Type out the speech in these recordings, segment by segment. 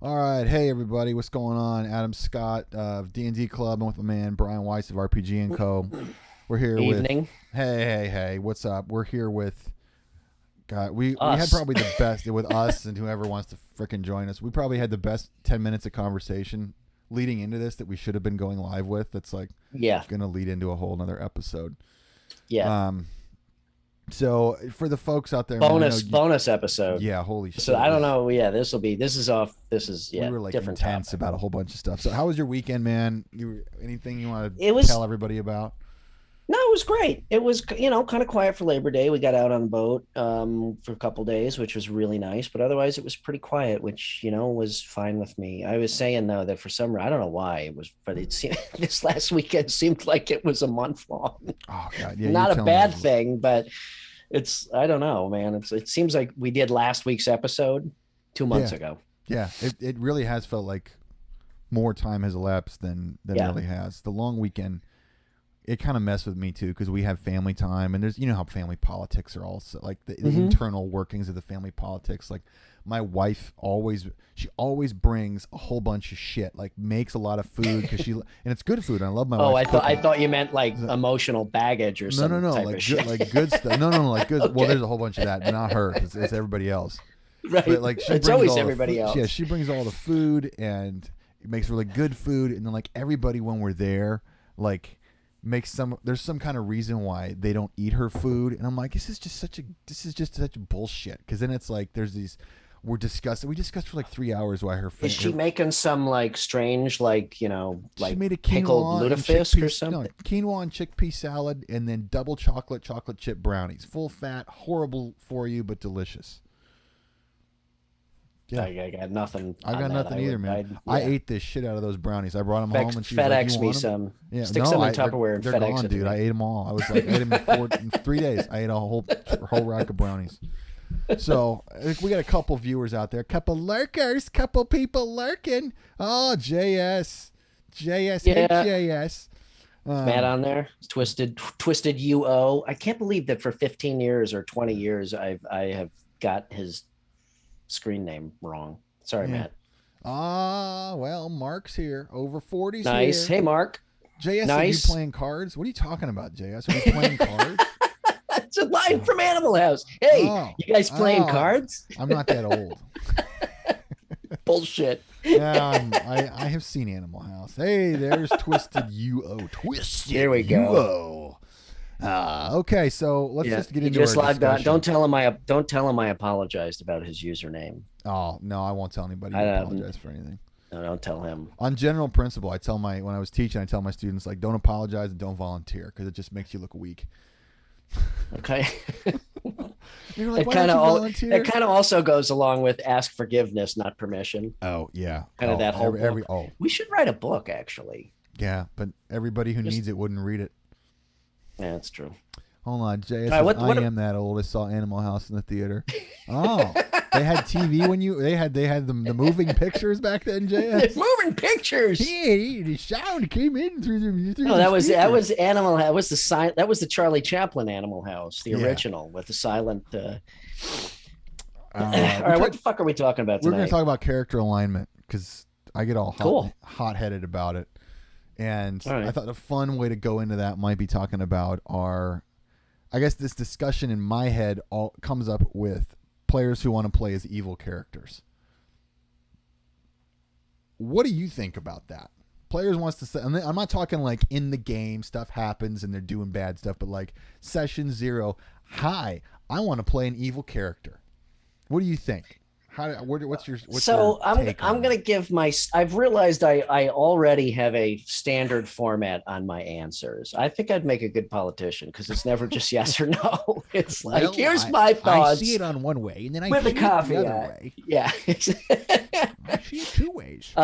All right, hey everybody, what's going on? Adam Scott of D&D Club. I'm with my man Brian Weiss of RPG and Co. We're here Evening. with hey, what's up? We're here with God. We had Us. probably the best with us and whoever wants to freaking join us. We probably had the best 10 minutes of conversation leading into this that we should have been going live with. That's like Yeah. gonna lead into a whole another episode. Yeah. So for the folks out there, man, Bonus episode. yeah, holy shit. So I don't know. Yeah, this is off. This is We were like different intense topic. about a whole bunch of stuff. So how was your weekend, man? Anything you want It to was tell everybody about? No, it was great. It was kind of quiet for Labor Day. We got out on the boat for a couple days, which was really nice. But otherwise, it was pretty quiet, which was fine with me. I was saying though that for some reason I don't know why it was, but it seemed this last weekend seemed like it was a month long. Oh God, yeah, Not a bad thing, but I don't know, man. It seems like we did last week's episode 2 months ago. Yeah, it really has felt like more time has elapsed than it really has. The long weekend, it kind of messed with me too because we have family time and there's how family politics are also like the internal workings of the family politics. Like my wife always brings a whole bunch of shit, like makes a lot of food because and it's good food. And I love my wife. I thought you meant like emotional baggage or something. No, type like of shit. like good stuff. No, like good. Okay. Well, there's a whole bunch of that, but not her. It's everybody else. Right. But like it's always everybody else. Yeah, she brings all the food and makes really good food, and then like everybody when we're there, like there's some kind of reason why they don't eat her food, and I'm like, this is just such bullshit. Because then it's like we discussed for like 3 hours why her. Is she making some like strange like she made a pickled lutefisk or something? No, quinoa and chickpea salad, and then double chocolate chip brownies, full fat, horrible for you but delicious. Yeah. I got nothing. I got nothing either, man. I ate this shit out of those brownies. I brought them home, and she was like, FedEx "You me want them?" some. Yeah, Stick some in Tupperware and they're FedEx gone, it to dude. me. I ate them all. I was like, I ate them in 3 days. I ate a whole rack of brownies. So we got a couple viewers out there, couple lurkers, couple people lurking. Oh, JS, Yeah. JS. Matt on there, twisted UO. I can't believe that for 15 years or 20 years I have got his screen name wrong. Sorry, Matt. Well, Mark's here. Over 40's nice. here. Hey, Mark. JS, nice. Are you playing cards? What are you talking about, JS? Are you playing cards? It's a line from Animal House. Hey, you guys playing cards? I'm not that old. Bullshit. I have seen Animal House. Hey, there's Twisted UO. Twisted. Here we go. Okay, so let's just get into just our logged discussion. on. Don't tell him I apologized about his username. Oh no, I won't tell anybody. I apologize for anything. No, don't tell him. On general principle, when I was teaching, I tell my students like, don't apologize and don't volunteer because it just makes you look weak. Okay. You're like, that kind of also goes along with ask forgiveness, not permission. Oh yeah, kind of that whole. We should write a book, actually. Yeah, but everybody who needs it wouldn't read it. Yeah, that's true. Hold on, Jay. I am that old. I saw Animal House in the theater. Oh, they had TV when they had the moving pictures back then, JS. Moving pictures. Yeah, the sound came in through the. No, that was Animal. That was the Charlie Chaplin Animal House, the original with the silent. All right, what the fuck are we talking about tonight? We're going to talk about character alignment because I get all hot-headed about it, and I thought a fun way to go into that might be talking about I guess this discussion in my head all comes up with players who want to play as evil characters. What do you think about that? Players wants to say, and I'm not talking like in the game stuff happens and they're doing bad stuff, but like session 0, hi, I want to play an evil character. What do you think? What's your I'm gonna give I've realized I already have a standard format on my answers. I think I'd make a good politician because it's never just yes or no. It's like here's my thoughts. I see it on one way and then I with see a coffee it the other way. Yeah. I see it 2 ways.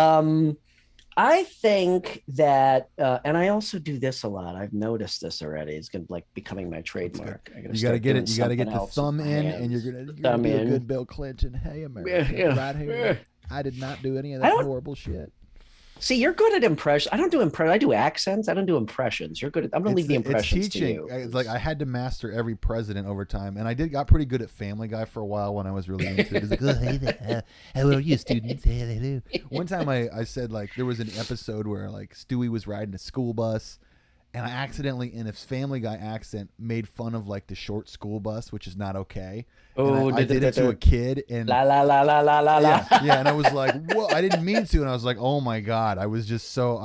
I think that, and I also do this a lot. I've noticed this already. It's gonna becoming my trademark. You got to get it. You got to get the thumb in, and you're gonna do a good Bill Clinton. Hey, America, right here. I did not do any of that horrible shit. See, you're good at impressions. I don't do impressions. I do accents. I don't do impressions. You're good at. I'm gonna leave the It's impressions to teaching. you. It's like I had to master every president over time, and I got pretty good at Family Guy for a while when I was really into it. It's like, oh, hey there, how are you, students? Hello. One time I said, like, there was an episode where like Stewie was riding a school bus, and I accidentally, in a Family Guy accent, made fun of like the short school bus, which is not okay. Oh, And I did it to a kid, and la la la la la la la. yeah, and I was like, "Whoa!" I didn't mean to, and I was like, "Oh my god!" I was just so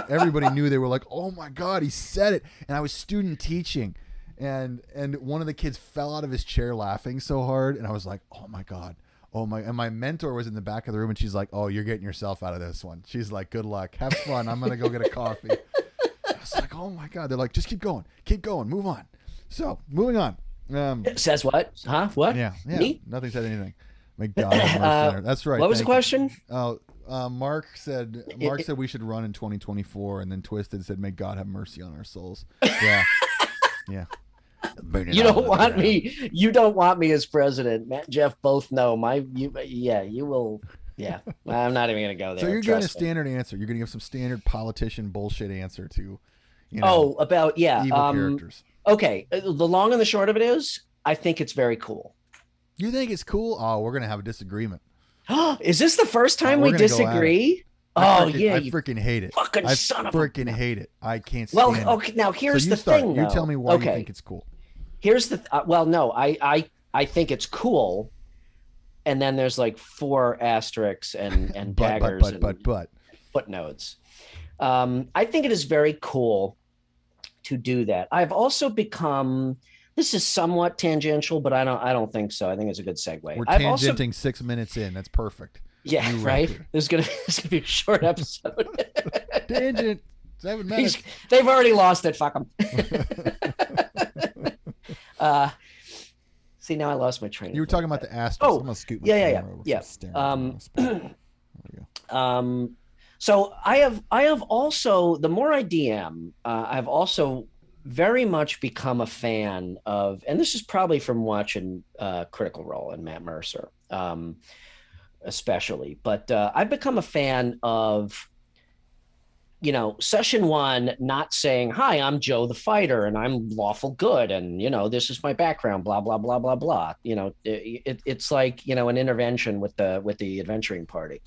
everybody knew. They were like, "Oh my god, he said it!" And I was student teaching, and one of the kids fell out of his chair laughing so hard, and I was like, "Oh my god." Oh my! And my mentor was in the back of the room, and she's like, "Oh, you're getting yourself out of this one." She's like, "Good luck, have fun. I'm gonna go get a coffee." I was like, "Oh my god!" They're like, "Just keep going, move on." So moving on. Says what? Huh? What? Yeah. Me? Nothing said anything. My God, have mercy on her. That's right. What was the question? Oh, Mark said we should run in 2024, and then Twisted said, "May God have mercy on our souls." Yeah, yeah. You don't want me. You don't want me as president. Matt and Jeff both know you will. Yeah, I'm not even gonna go there. So you're giving a standard answer. You're gonna give some standard politician bullshit answer to, about evil characters. Okay, the long and the short of it is, I think it's very cool. You think it's cool? Oh, we're gonna have a disagreement. Is this the first time we disagree? I freaking hate it. Fucking son of a... I freaking hate it. I can't stand it. Okay, now here's the thing. You tell me why you think it's cool. Here's the no, I think it's cool, and then there's like 4 asterisks and daggers but footnotes. I think it is very cool to do that. I've also become, this is somewhat tangential, but I don't think so. I think it's a good segue. We're tangenting 6 minutes in. That's perfect. Yeah, right. This is gonna be a short episode. Tangent. 7 minutes. They've already lost it. Fuck them. See, now I lost my train. You were talking about the asterisks. Oh, I'm gonna scoot my yeah. So I have also, the more I DM, I've also very much become a fan of, and this is probably from watching Critical Role and Matt Mercer, especially, but I've become a fan of, session 1 not saying, "Hi, I'm Joe the Fighter and I'm lawful good, and this is my background, blah blah blah blah blah." It's like an intervention with the adventuring party.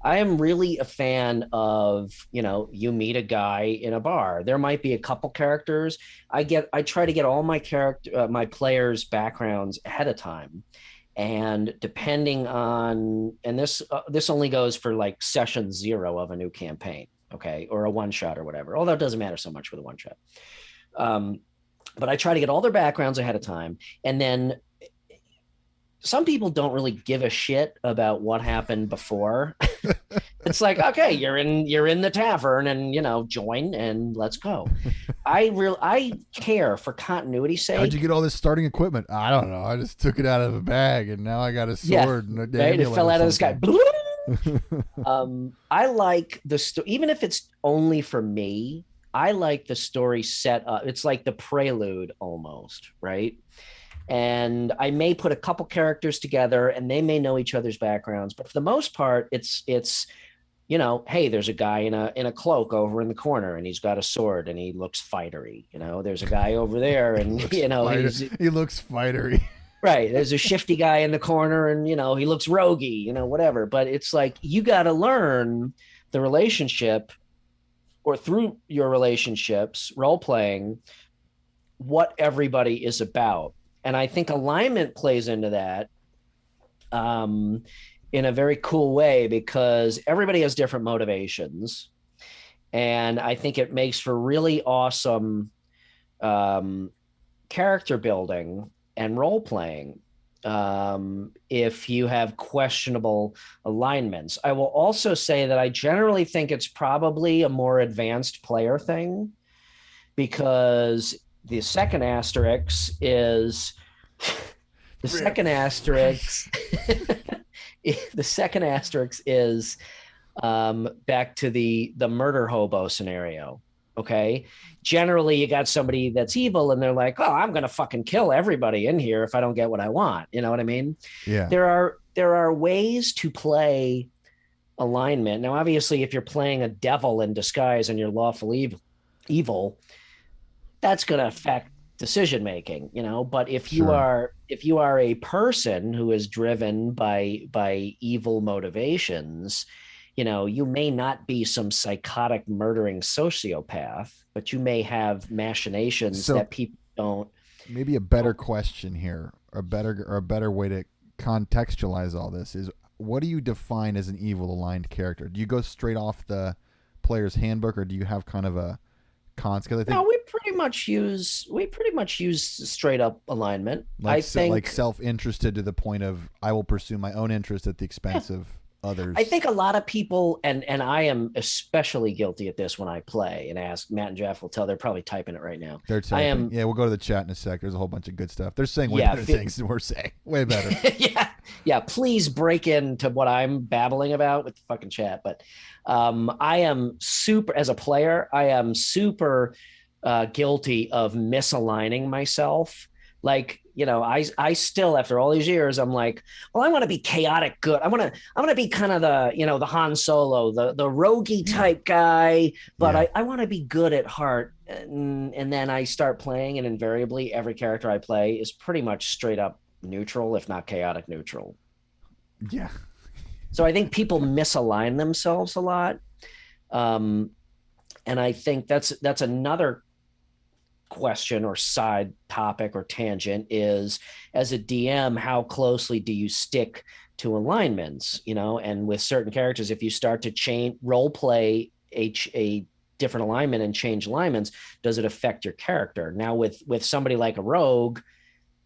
I am really a fan of, you meet a guy in a bar. There might be a couple characters. I try to get all my my players' backgrounds ahead of time. And depending on, and this only goes for like session 0 of a new campaign, okay, or a one shot or whatever. Although it doesn't matter so much with a one shot. But I try to get all their backgrounds ahead of time, and then some people don't really give a shit about what happened before. It's like, okay, you're in the tavern, and join and let's go. I care for continuity's sake. How'd you get all this starting equipment? I don't know. I just took it out of a bag, and now I got a sword. And right? It fell out of the sky. I like the even if it's only for me. I like the story set up. It's like the prelude almost, right? And I may put a couple characters together, and they may know each other's backgrounds, but for the most part, it's hey, there's a guy in a cloak over in the corner, and he's got a sword, and he looks fightery. There's a guy over there, and he looks fightery. Right. There's a shifty guy in the corner, and he looks roguey, whatever. But it's like you got to learn the relationship, or through your relationships, role playing, what everybody is about. And I think alignment plays into that in a very cool way, because everybody has different motivations. And I think it makes for really awesome character building and role playing if you have questionable alignments. I will also say that I generally think it's probably a more advanced player thing, because the second asterisk is the second asterisk is back to the murder hobo scenario. Okay. Generally you got somebody that's evil, and they're like, "Oh, I'm going to fucking kill everybody in here if I don't get what I want." You know what I mean? Yeah. There are ways to play alignment. Now, obviously, if you're playing a devil in disguise and you're lawful evil, that's going to affect decision making, but Sure. if you are a person who is driven by evil motivations, you may not be some psychotic murdering sociopath, but you may have machinations So that people don't maybe a better don't question here, or a better way to contextualize all this is, what do you define as an evil aligned character? Do you go straight off the player's handbook, or do you have kind of a cons? Because I think no, we pretty much use straight up alignment. I like think self interested to the point of I will pursue my own interest at the yeah, expense of I others. think a lot of people, and I am especially guilty at this when I play and ask. Matt and Jeff will tell, they're probably typing it right now. They're I typing. am, Yeah, we'll go to the chat in a sec. There's a whole bunch of good stuff. They're saying way yeah, better things than we're saying. Way better. yeah, yeah. Please break into what I'm babbling about with the fucking chat. But I am super, as a player, I am super guilty of misaligning myself. Like, I still, after all these years, I'm like, well, I want to be chaotic good. I want to be kind of the Han Solo, the roguey Yeah. type guy, but Yeah. I want to be good at heart. And then I start playing, and invariably every character I play is pretty much straight up neutral, if not chaotic neutral. Yeah. So I think people misalign themselves a lot. Um, and I think that's another question or side topic or tangent is, as a DM, how closely do you stick to alignments? And with certain characters, if you start to change role play a different alignment and change alignments, does it affect your character? Now, with somebody like a rogue,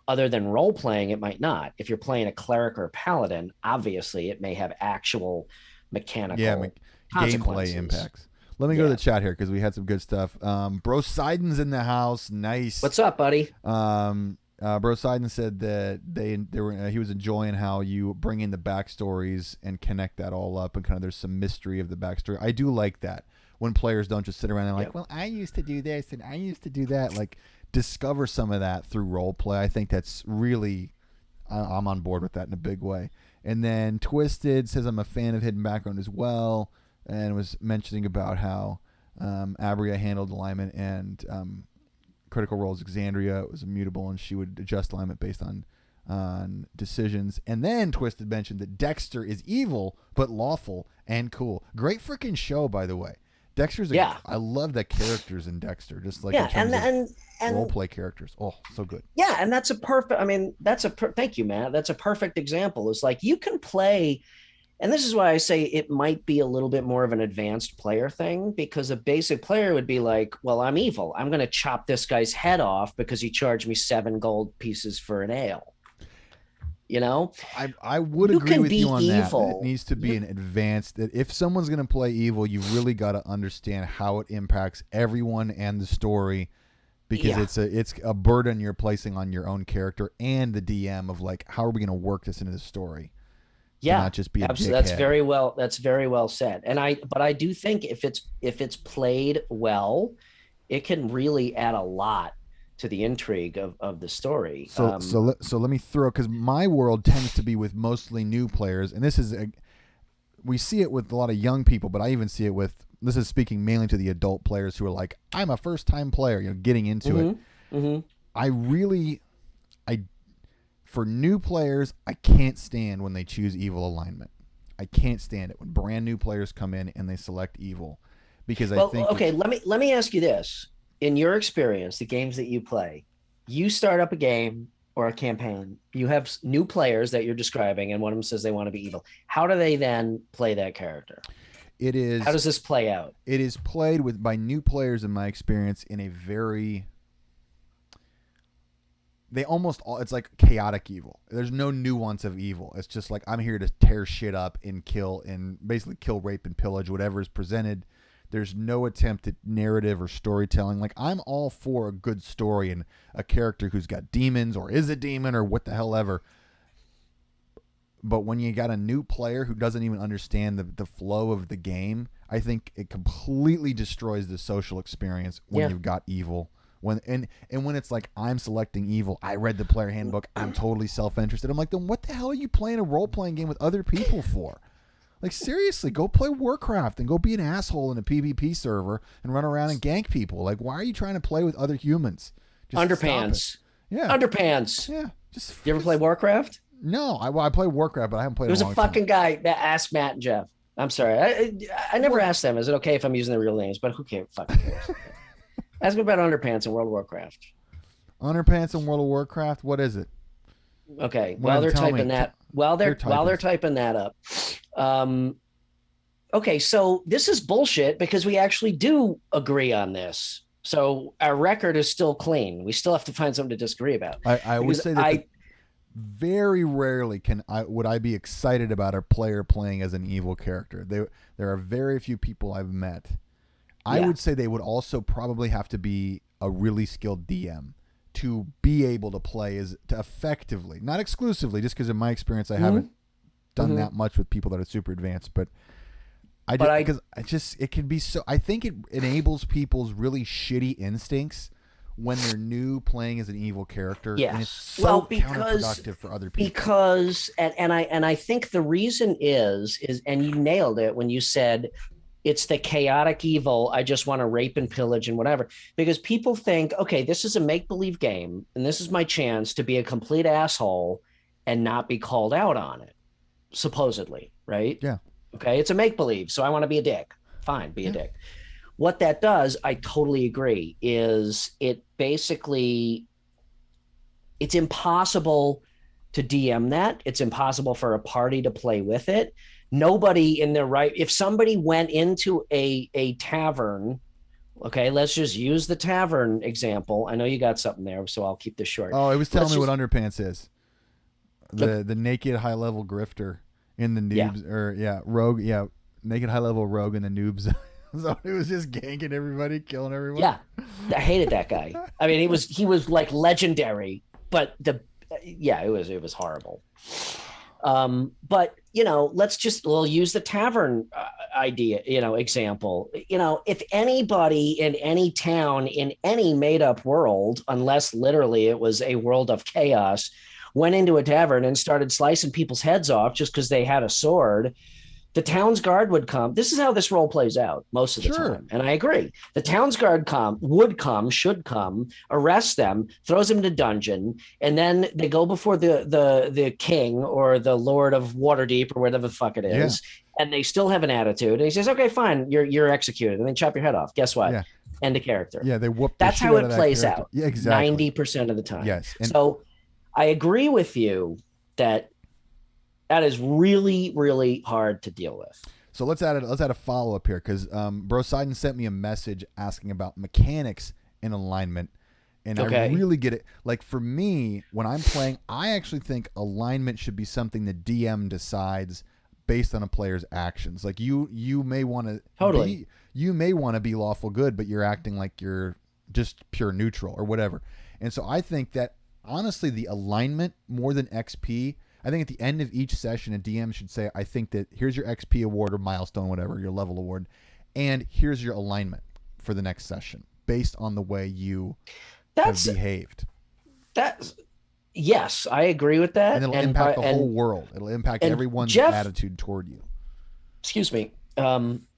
other than role playing, it might not. If you're playing a cleric or a paladin, obviously it may have actual Yeah. mechanical Gameplay consequences. impacts. Let me go to the Yeah. chat here because we had some good stuff. Bro Sidon's in the house. Nice. What's up, buddy? Bro Sidon said that they were he was enjoying how you bring in the backstories and connect that all up, and kind of there's some mystery of the backstory. I do like that when players don't just sit around and like, Yep. well, I used to do this and I used to do that. Like, discover some of that through role play. I think that's really, I'm on board with that in a big way. And then Twisted says I'm a fan of Hidden Background as well, and was mentioning about how Abria handled alignment and Critical Role's Exandria was immutable, and she would adjust alignment based on decisions. And then Twisted mentioned that Dexter is evil but lawful and cool. Great freaking show, by the way. Dexter's Yeah. I love the characters in Dexter, just like in Yeah, terms of role and play characters. Oh, so good. yeah, and that's a perfect. I mean, thank you, Matt. That's a perfect example. It's like you can play, and this is why I say it might be a little bit more of an advanced player thing, because a basic player would be like, well, I'm evil. I'm going to chop this guy's head off because he charged me 7 gold pieces for an ale. I would You agree can with be you on that. That it evil. needs to be an advanced. That if someone's going to play evil, you've really got to understand how it impacts everyone and the story, because Yeah. it's a burden you're placing on your own character and the DM of like, how are we going to work this into the story to Yeah, not just be a absolutely. dickhead. That's very well said. But I do think if it's played well, it can really add a lot to the intrigue of the story. So let me throw, because my world tends to be with mostly new players, and we see it with a lot of young people, but I even see it with, this is speaking mainly to the adult players who are like, I'm a first time player, getting into it. Mm-hmm. I for new players, I can't stand when they choose evil alignment. I can't stand it when brand new players come in and they select evil, because I Well, think okay, let me ask you this. In your experience, the games that you play, you start up a game or a campaign, you have new players that you're describing, and one of them says they want to be evil. How do they then play that character? it is How does this play out? it is played with by new players in my experience in a very, they almost all, it's like chaotic evil. There's no nuance of evil. It's just like, I'm here to tear shit up and kill, and basically kill, rape, and pillage whatever is presented. There's no attempt at narrative or storytelling. Like, I'm all for a good story and a character who's got demons or is a demon or what the hell ever. But when you got a new player who doesn't even understand the flow of the game, I think it completely destroys the social experience when Yeah. you've got evil. And when it's like, I'm selecting evil, I read the player handbook, I'm totally self-interested. I'm like, then what the hell are you playing a role-playing game with other people for? Like, seriously, go play Warcraft and go be an asshole in a PvP server and run around and gank people. Like, why are you trying to play with other humans? Just stop it. Underpants. Yeah. Underpants. Yeah. Just. You ever play Warcraft? No, I play Warcraft, but I haven't played. There was in a long fucking guy that asked Matt and Jeff. I'm sorry, I never asked them. Is it okay if I'm using their real names? But who cares? Fucking cares. Ask me about underpants in World of Warcraft. Underpants in World of Warcraft. What is it? Okay, while they're typing that, while they're typing that up. Okay, so this is bullshit because we actually do agree on this. So our record is still clean. We still have to find something to disagree about. I would say that very rarely would I be excited about a player playing as an evil character. There are very few people I've met. I would say they would also probably have to be a really skilled DM to be able to play to effectively, not exclusively, just because in my experience I haven't done that much with people that are super advanced, but it can be so. I think it enables people's really shitty instincts when they're new playing as an evil character. Yes. And it's so counterproductive for other people. Because and I think the reason is and you nailed it when you said it's the chaotic evil. I just want to rape and pillage and whatever. Because people think, okay, this is a make-believe game, and this is my chance to be a complete asshole and not be called out on it, supposedly, right? Yeah. Okay, it's a make-believe, so I want to be a dick. Fine, be a dick. What that does, I totally agree, is it basically, it's impossible to DM that. It's impossible for a party to play with it. Nobody in their right, if somebody went into a tavern, okay, let's just use the tavern example. I know you got something there, so I'll keep this short. Oh, it was telling me what underpants is. The naked high-level grifter in the noobs, rogue, naked high-level rogue in the noobs. So it was just ganking everybody, killing everyone. Yeah, I hated that guy. I mean, he was like legendary, but it was horrible. But we'll use the tavern idea, example. If anybody in any town in any made-up world, unless literally it was a world of chaos, went into a tavern and started slicing people's heads off just because they had a sword, the town's guard would come. This is how this role plays out most of the time. And I agree. The town's guard should come, arrest them, throws them in a dungeon, and then they go before the king or the Lord of Waterdeep or whatever the fuck it is, and they still have an attitude. And he says, okay, fine, you're executed. And then chop your head off. Guess what? Yeah. End of character. Yeah, they whoop. That's how it plays out. Yeah, exactly. 90% of the time. Yes. So I agree with you that is really, really hard to deal with. So let's add a follow-up here because Bro Sidon sent me a message asking about mechanics and alignment, and I really get it. Like for me, when I'm playing, I actually think alignment should be something the DM decides based on a player's actions. Like you may want to you may want to be lawful good, but you're acting like you're just pure neutral or whatever. And so I think that honestly, the alignment more than XP. I think at the end of each session, a DM should say, I think that here's your XP award or milestone, whatever, your level award, and here's your alignment for the next session based on the way you have behaved. Yes, I agree with that. And it'll impact the whole world. It'll impact everyone's attitude toward you. Excuse me.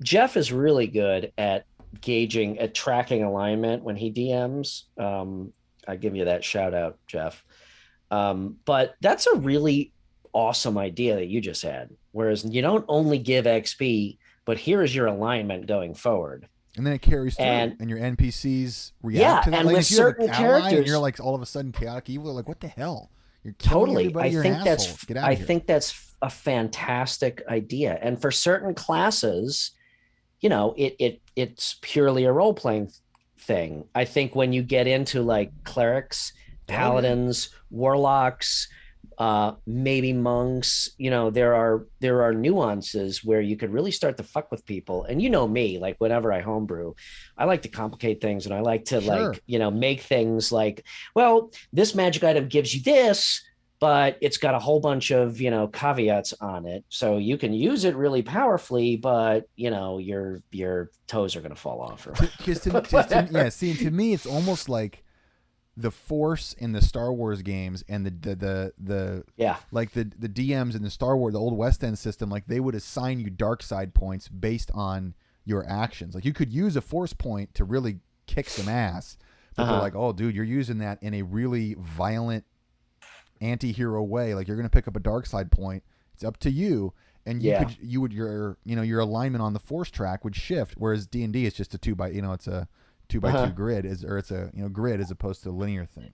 Jeff is really good at tracking alignment when he DMs. I give you that shout out, Jeff. But that's a really awesome idea that you just had. Whereas you don't only give XP, but here is your alignment going forward. And then it carries through, and your NPCs react to that. And like with certain characters, and you're like all of a sudden chaotic evil. Like, what the hell? You're killing everybody. You're an asshole. Get out of here. I think that's a fantastic idea. And for certain classes, it's purely a role playing thing. I think when you get into like clerics, paladins, warlocks, maybe monks, there are nuances where you could really start to fuck with people. And me, like whenever I homebrew, I like to complicate things, and I like to make things like, well, this magic item gives you this, but it's got a whole bunch of caveats on it, so you can use it really powerfully, but your toes are going to fall off. To me, it's almost like the Force in the Star Wars games and the Yeah. like the DMs in the Star Wars, the old West End system, like they would assign you dark side points based on your actions. Like you could use a Force point to really kick some ass, but they're like, oh, dude, you're using that in a really violent anti-hero way. Like you're going to pick up a dark side point. It's up to you. And your alignment on the Force track would shift. Whereas D&D is just a 2x2 grid it's a grid as opposed to a linear thing.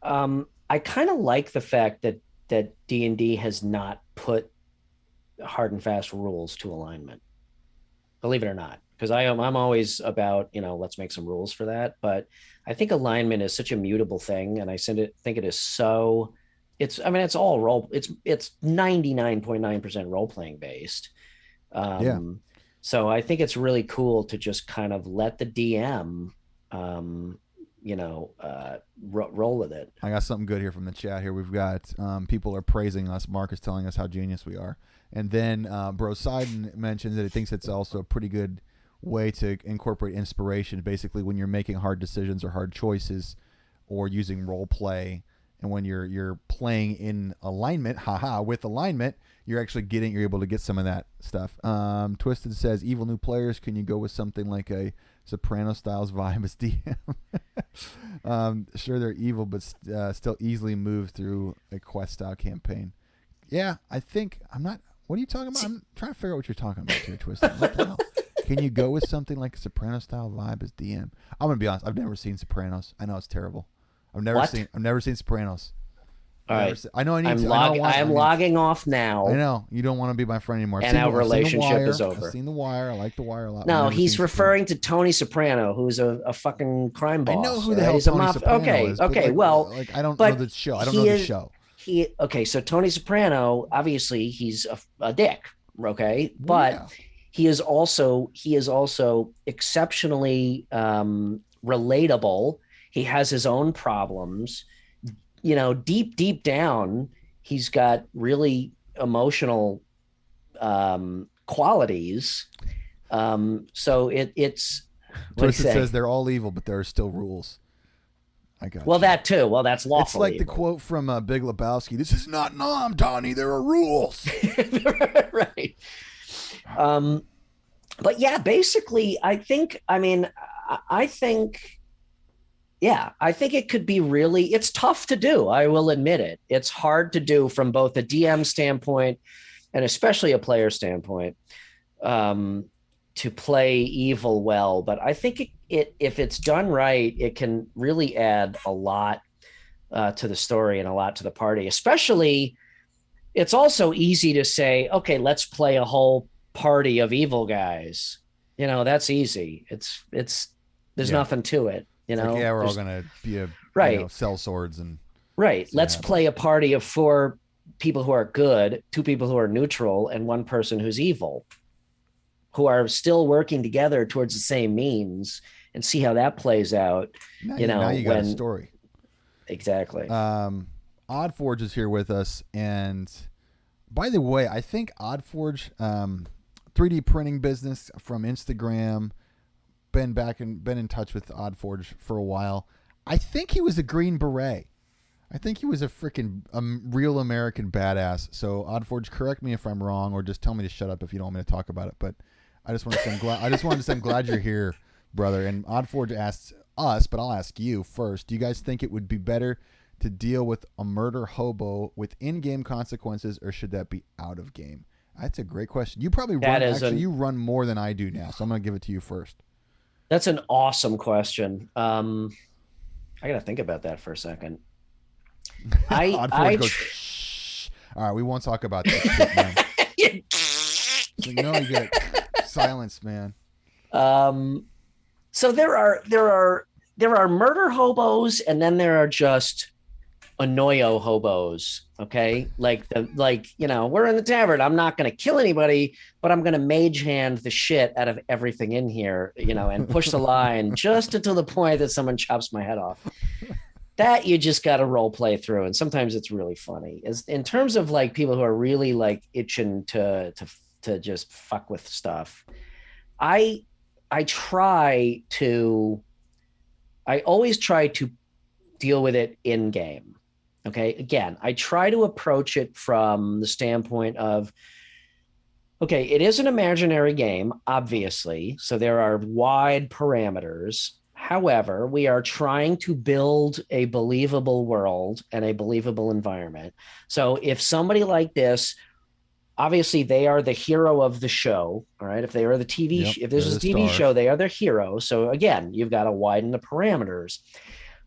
I kind of like the fact that D&D has not put hard and fast rules to alignment. Believe it or not, because I'm always about, let's make some rules for that. But I think alignment is such a mutable thing, and I think it is so. It's all role. It's 99.9% role playing based. So I think it's really cool to just kind of let the DM, roll with it. I got something good here from the chat here. We've got people are praising us. Mark is telling us how genius we are. And then Bro Sidon mentions that he thinks it's also a pretty good way to incorporate inspiration, basically when you're making hard decisions or hard choices or using role play. And when you're playing in alignment, with alignment, you're able to get some of that stuff. Twisted says, evil new players, can you go with something like a Soprano styles vibe as DM? Sure, they're evil, but still easily move through a quest style campaign. Yeah, I think what are you talking about? I'm trying to figure out what you're talking about here, Twisted. What the hell? Can you go with something like a Soprano style vibe as DM? I'm gonna be honest. I've never seen Sopranos. I know it's terrible. I've never seen Sopranos. All right. I know I need to. I'm logging off now. I know. You don't want to be my friend anymore. And our relationship is over. I've seen The Wire. I like The Wire a lot. No, he's referring to Tony Soprano, who's a fucking crime boss. I know who the hell Tony Soprano is. Okay. I don't know the show. I don't know the show. So Tony Soprano, obviously he's a dick, okay? But he is also exceptionally relatable. He has his own problems. Deep down, he's got really emotional qualities. So it's Twisted says they're all evil, but there are still rules. I got you. That too. Well, that's lawful. It's like the quote from Big Lebowski. This is not Nom, Donnie. There are rules. Right. But yeah, basically, I think it could be it's tough to do. I will admit it. It's hard to do from both a DM standpoint and especially a player standpoint, to play evil well. But I think if it's done right, it can really add a lot to the story and a lot to the party. Especially, it's also easy to say, okay, let's play a whole party of evil guys. That's easy. There's nothing to it. We're all gonna be sell swords and let's play a party of 4 people who are good, 2 people who are neutral, and 1 person who's evil, who are still working together towards the same means, and see how that plays out. Now you got a story. Exactly. Oddforge is here with us, and by the way, I think Oddforge, 3D printing business from Instagram. Been in touch with Oddforge for a while. I think he was a Green Beret. I think he was a freaking real American badass. So Oddforge, correct me if I'm wrong, or just tell me to shut up if you don't want me to talk about it. But I just want to say I'm glad you're here, brother. And Oddforge asks us, but I'll ask you first. Do you guys think it would be better to deal with a murder hobo with in-game consequences, or should that be out of game? That's a great question. You probably you run more than I do now, so I'm going to give it to you first. That's an awesome question. I got to think about that for a second. Goes, shh. All right, we won't talk about that shit, man. You get silence, man. So there are murder hobos, and then there are just annoyo hobos. Okay, we're in the tavern. I'm not going to kill anybody, but I'm going to mage hand the shit out of everything in here, and push the line just until the point that someone chops my head off. That you just got to role play through, and sometimes it's really funny. As in terms of people who are really itching to just fuck with stuff, I always try to deal with it in game. Okay. Again, I try to approach it from the standpoint of, okay, it is an imaginary game, obviously. So there are wide parameters. However, we are trying to build a believable world and a believable environment. So if somebody like this, obviously they are the hero of the show. All right. If they are the TV, Yep, if they're there's a the TV stars. show, they are the hero. So again, you've got to widen the parameters.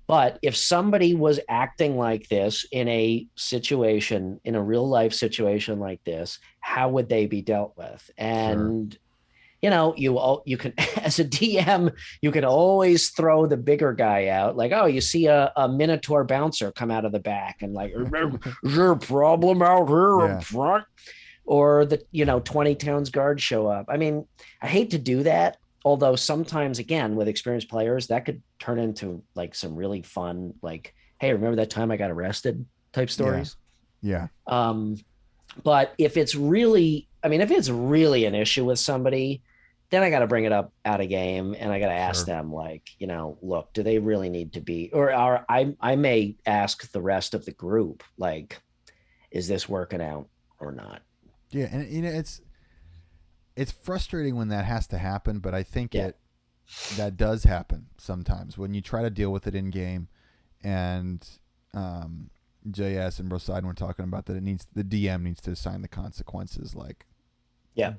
But if somebody was acting like this in a situation, in a real life situation like this, how would they be dealt with? Sure. And you can as a DM, you can always throw the bigger guy out. Like, oh, you see a Minotaur bouncer come out of the back and like, is there a problem out here Yeah. up front? Or the 20 towns guard show up. I mean, I hate to do that, although sometimes, again, with experienced players, that could turn into like some really fun, like, hey, remember that time I got arrested type Yeah. stories. Yeah. But if it's really, I mean, if it's really an issue with somebody, then I got to bring it up out of game and I got to ask them, like, look, do they really need to be, or I may ask the rest of the group, like, is this working out or not? Yeah, and it's frustrating when that has to happen, but I think Yeah. that does happen sometimes when you try to deal with it in game, and JS and Brosidon were talking about that the DM needs to assign the consequences like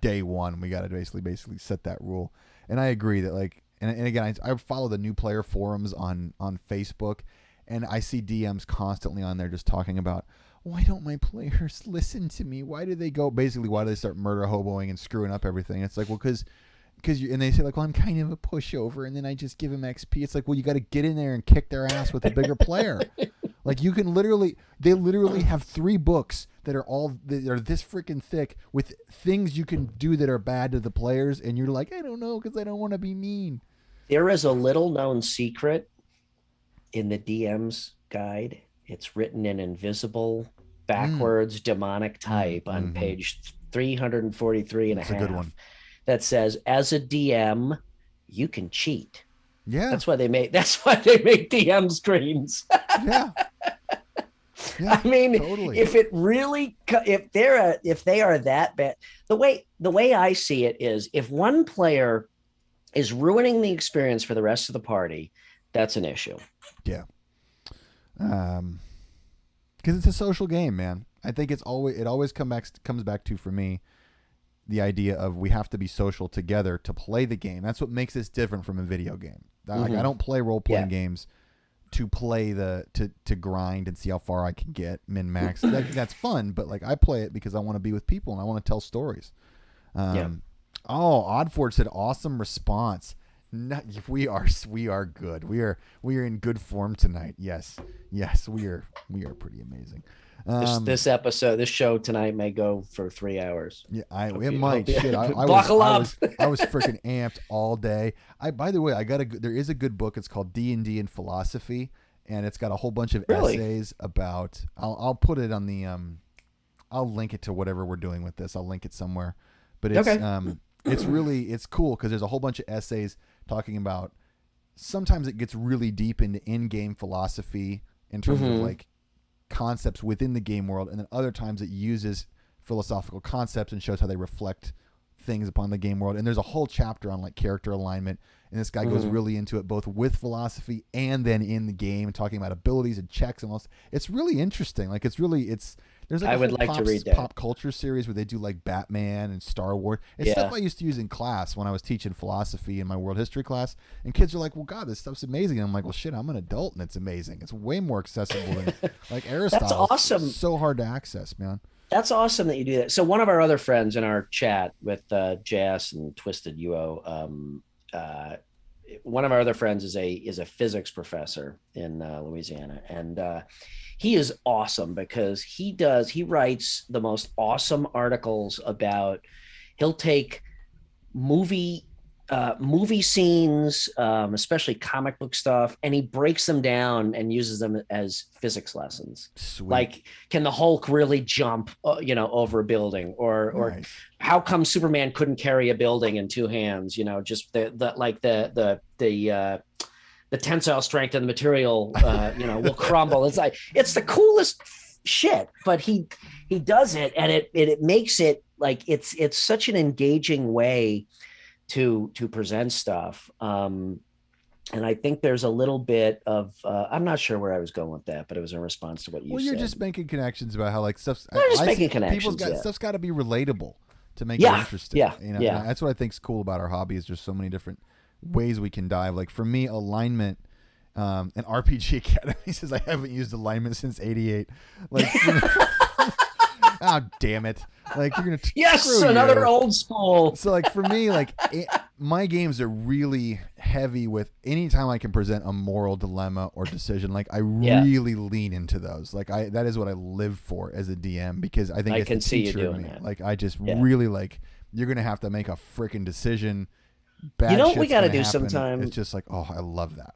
day one. We got to basically set that rule, and I agree that like and again I follow the new player forums on Facebook, and I see DMs constantly on there just talking about, why don't my players listen to me? Why do they start murder hoboing and screwing up everything? It's like, well, because and they say like, well, I'm kind of a pushover, and then I just give them XP. It's like, well, you got to get in there and kick their ass with a bigger player. Like they literally have 3 books that are this freaking thick with things you can do that are bad to the players, and you're like, I don't know, because I don't want to be mean. There is a little known secret in the DM's guide. It's written in invisible, backwards, demonic type on page 343 and That's a half. A good one. That says, as a DM, you can cheat. Yeah. That's why they make DM screens. Yeah. Yeah, I mean, totally. if they are that bad, the way I see it is, if one player is ruining the experience for the rest of the party, that's an issue. Yeah. Because it's a social game, man. I think it always comes back to, for me, the idea of we have to be social together to play the game. That's what makes this different from a video game. Like, I don't play role playing games to play to grind and see how far I can get, min max. That's fun, but like I play it because I want to be with people and I want to tell stories. Oh, Oddford said awesome response. No, we are good. We are in good form tonight. Yes, we are pretty amazing. This show tonight may go for 3 hours. Yeah, it might. Shit, I Buckle up. I was freaking amped all day. By the way, there is a good book. It's called D&D and Philosophy, and it's got a whole bunch of essays about. I'll put it on the I'll link it to whatever we're doing with this. I'll link it somewhere, but it's it's cool because there's a whole bunch of essays talking about. Sometimes it gets really deep into in-game philosophy in terms of like concepts within the game world, and then other times it uses philosophical concepts and shows how they reflect things upon the game world. And there's a whole chapter on like character alignment, and this guy goes really into it both with philosophy and then in the game, talking about abilities and checks and all. It's really interesting. Like there's like I would like to read that pop culture series where they do like Batman and Star Wars. It's stuff I used to use in class when I was teaching philosophy in my world history class, and kids are like, well, God, this stuff's amazing. And I'm like, well, shit, I'm an adult and it's amazing. It's way more accessible than like Aristotle. That's awesome. It's so hard to access, man. That's awesome that you do that. So one of our other friends in our chat with JS and Twisted UO, one of our other friends is a physics professor in Louisiana, and he is awesome because he writes the most awesome articles about. He'll take movie scenes, especially comic book stuff, and he breaks them down and uses them as physics lessons. Sweet. Like, can the Hulk really jump, over a building, or nice. How come Superman couldn't carry a building in 2 hands? Just the the tensile strength and the material, will crumble. It's like, it's the coolest shit, but he does it, and it makes it like it's such an engaging way to present stuff. And I think there's a little bit of I'm not sure where I was going with that, but it was in response to what you said. Well, you're just making connections about how like stuff's. They're just making connections. Stuff's got to be relatable to make it interesting. Yeah, And that's what I think's cool about our hobby is there's so many different ways we can dive. Like for me, alignment. And RPG Academy says I haven't used alignment since '88. Like, oh damn it! Like you're gonna another old school. So like for me, like my games are really heavy with anytime I can present a moral dilemma or decision. Like I really lean into those. Like that is what I live for as a DM because I think I it's can the see you teacher doing in me. that. Like I just really like you're gonna have to make a freaking decision. Bad you know what we got to do sometime? It's just like I love that.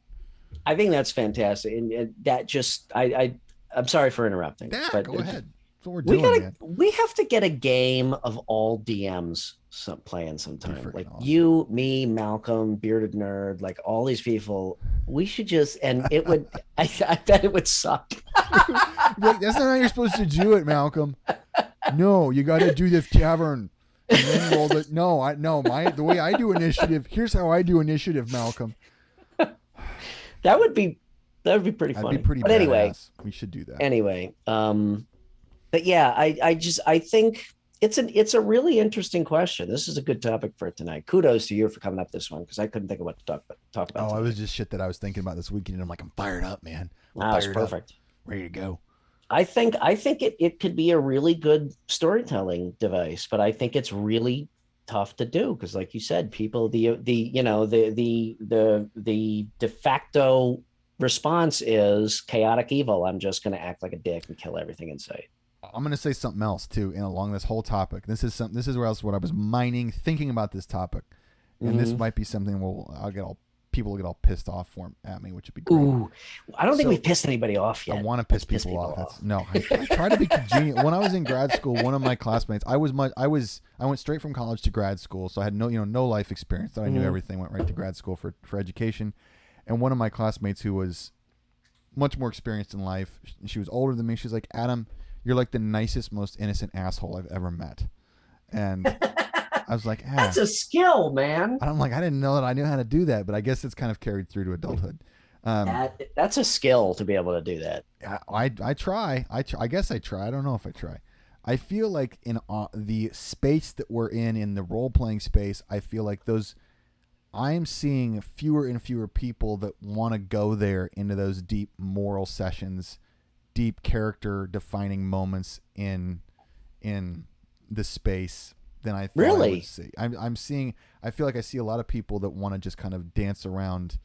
I think that's fantastic, and that just I'm sorry for interrupting. Yeah, but go ahead. That's what we're doing. We have to get a game of all DMs playing sometime. Like awesome. You, me, Malcolm, Bearded Nerd, like all these people. We should just, and it would. I bet it would suck. Like, that's not how you're supposed to do it, Malcolm. No, you got to do this tavern. And then roll the the way I do initiative. Here's how I do initiative, Malcolm. That would be pretty funny. Be pretty but badass. Anyway, we should do that. Anyway, but yeah, I think it's a really interesting question. This is a good topic for tonight. Kudos to you for coming up this one because I couldn't think of what to talk about. Oh, tonight. I was just shit that I was thinking about this weekend, and I'm like, I'm fired up, man. It's perfect. Ready to go. I think it could be a really good storytelling device, but I think it's really tough to do because, like you said, people the de facto response is chaotic evil. I'm just going to act like a dick and kill everything in sight. I'm going to say something else too, and along this whole topic. This is what I was mining, thinking about this topic, and this might be something people will get all pissed off at me, which would be great. Ooh, I don't think we've pissed anybody off yet. I want to piss people off. No, I try to be congenial. When I was in grad school, one of my classmates, I went straight from college to grad school, so I had no life experience. Thought I knew everything. Went right to grad school for education, and one of my classmates who was much more experienced in life, she was older than me. She's like, Adam, you're like the nicest, most innocent asshole I've ever met, and I was like, that's a skill, man. I'm like, I didn't know that I knew how to do that, but I guess it's kind of carried through to adulthood. That's a skill to be able to do that. I try. I guess I try. I don't know if I try. I feel like in the space that we're in the role-playing space, I feel like I'm seeing fewer and fewer people that want to go there into those deep moral sessions, deep character-defining moments in the space than I thought I would see. I'm seeing. I feel like I see a lot of people that want to just kind of dance around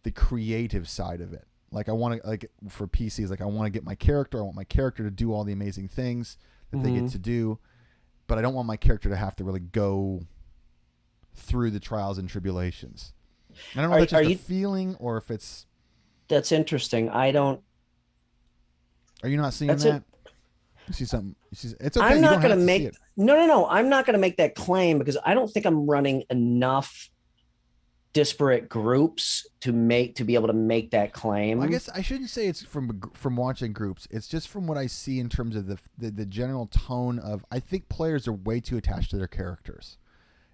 the creative side of it. Like I want to, like for PCs, like I want to get my character. I want my character to do all the amazing things that they get to do, but I don't want my character to have to really go through the trials and tribulations. I don't know if that's just a feeling or if it's. That's interesting. I don't. Are you not seeing that? You see something? It's okay. I'm not going to make. No. I'm not going to make that claim because I don't think I'm running enough disparate groups to be able to make that claim. Well, I guess I shouldn't say it's from watching groups. It's just from what I see in terms of the general tone of. I think players are way too attached to their characters,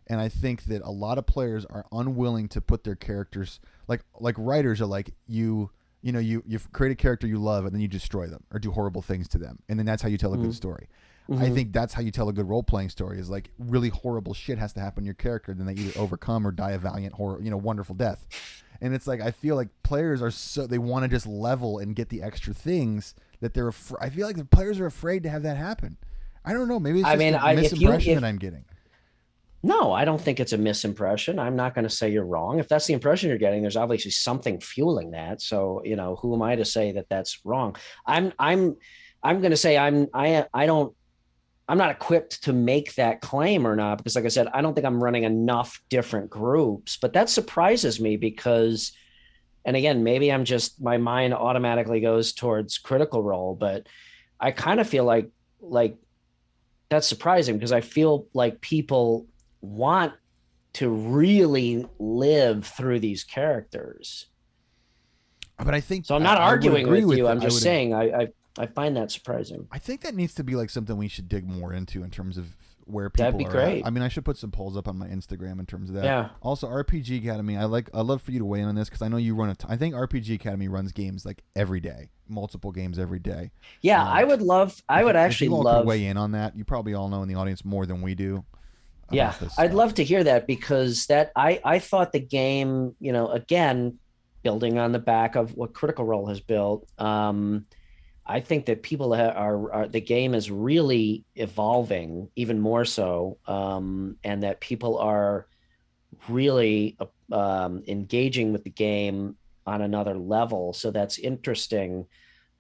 and I think that a lot of players are unwilling to put their characters like writers are like you create a character you love and then you destroy them or do horrible things to them, and then that's how you tell a good story. I think that's how you tell a good role-playing story is like really horrible shit has to happen to your character, then they either overcome or die a valiant, wonderful death. And it's like I feel like players are they want to just level and get the extra things that they're I feel like the players are afraid to have that happen. I don't know, maybe it's just a misimpression that I'm getting. No, I don't think it's a misimpression. I'm not going to say you're wrong. If that's the impression you're getting, there's obviously something fueling that. So, who am I to say that that's wrong? I'm going to say I'm not equipped to make that claim or not, because like I said, I don't think I'm running enough different groups, but that surprises me because, and again, maybe my mind automatically goes towards Critical Role, but I kind of feel like that's surprising because I feel like people want to really live through these characters. But I think So I'm not I would arguing agree with you. it. I'm just saying I find that surprising. I think that needs to be like something we should dig more into in terms of where That'd people be are great. at. I mean, I should put some polls up on my Instagram in terms of that. Yeah. Also, RPG Academy. I'd love for you to weigh in on this because I know you run I think RPG Academy runs games like every day, multiple games every day. Yeah, I would actually if you all love could weigh in on that. You probably all know in the audience more than we do. Yeah, I'd love to hear that because I thought the game, again, building on the back of what Critical Role has built. I think that people are the game is really evolving even more so, and that people are really engaging with the game on another level. So that's interesting.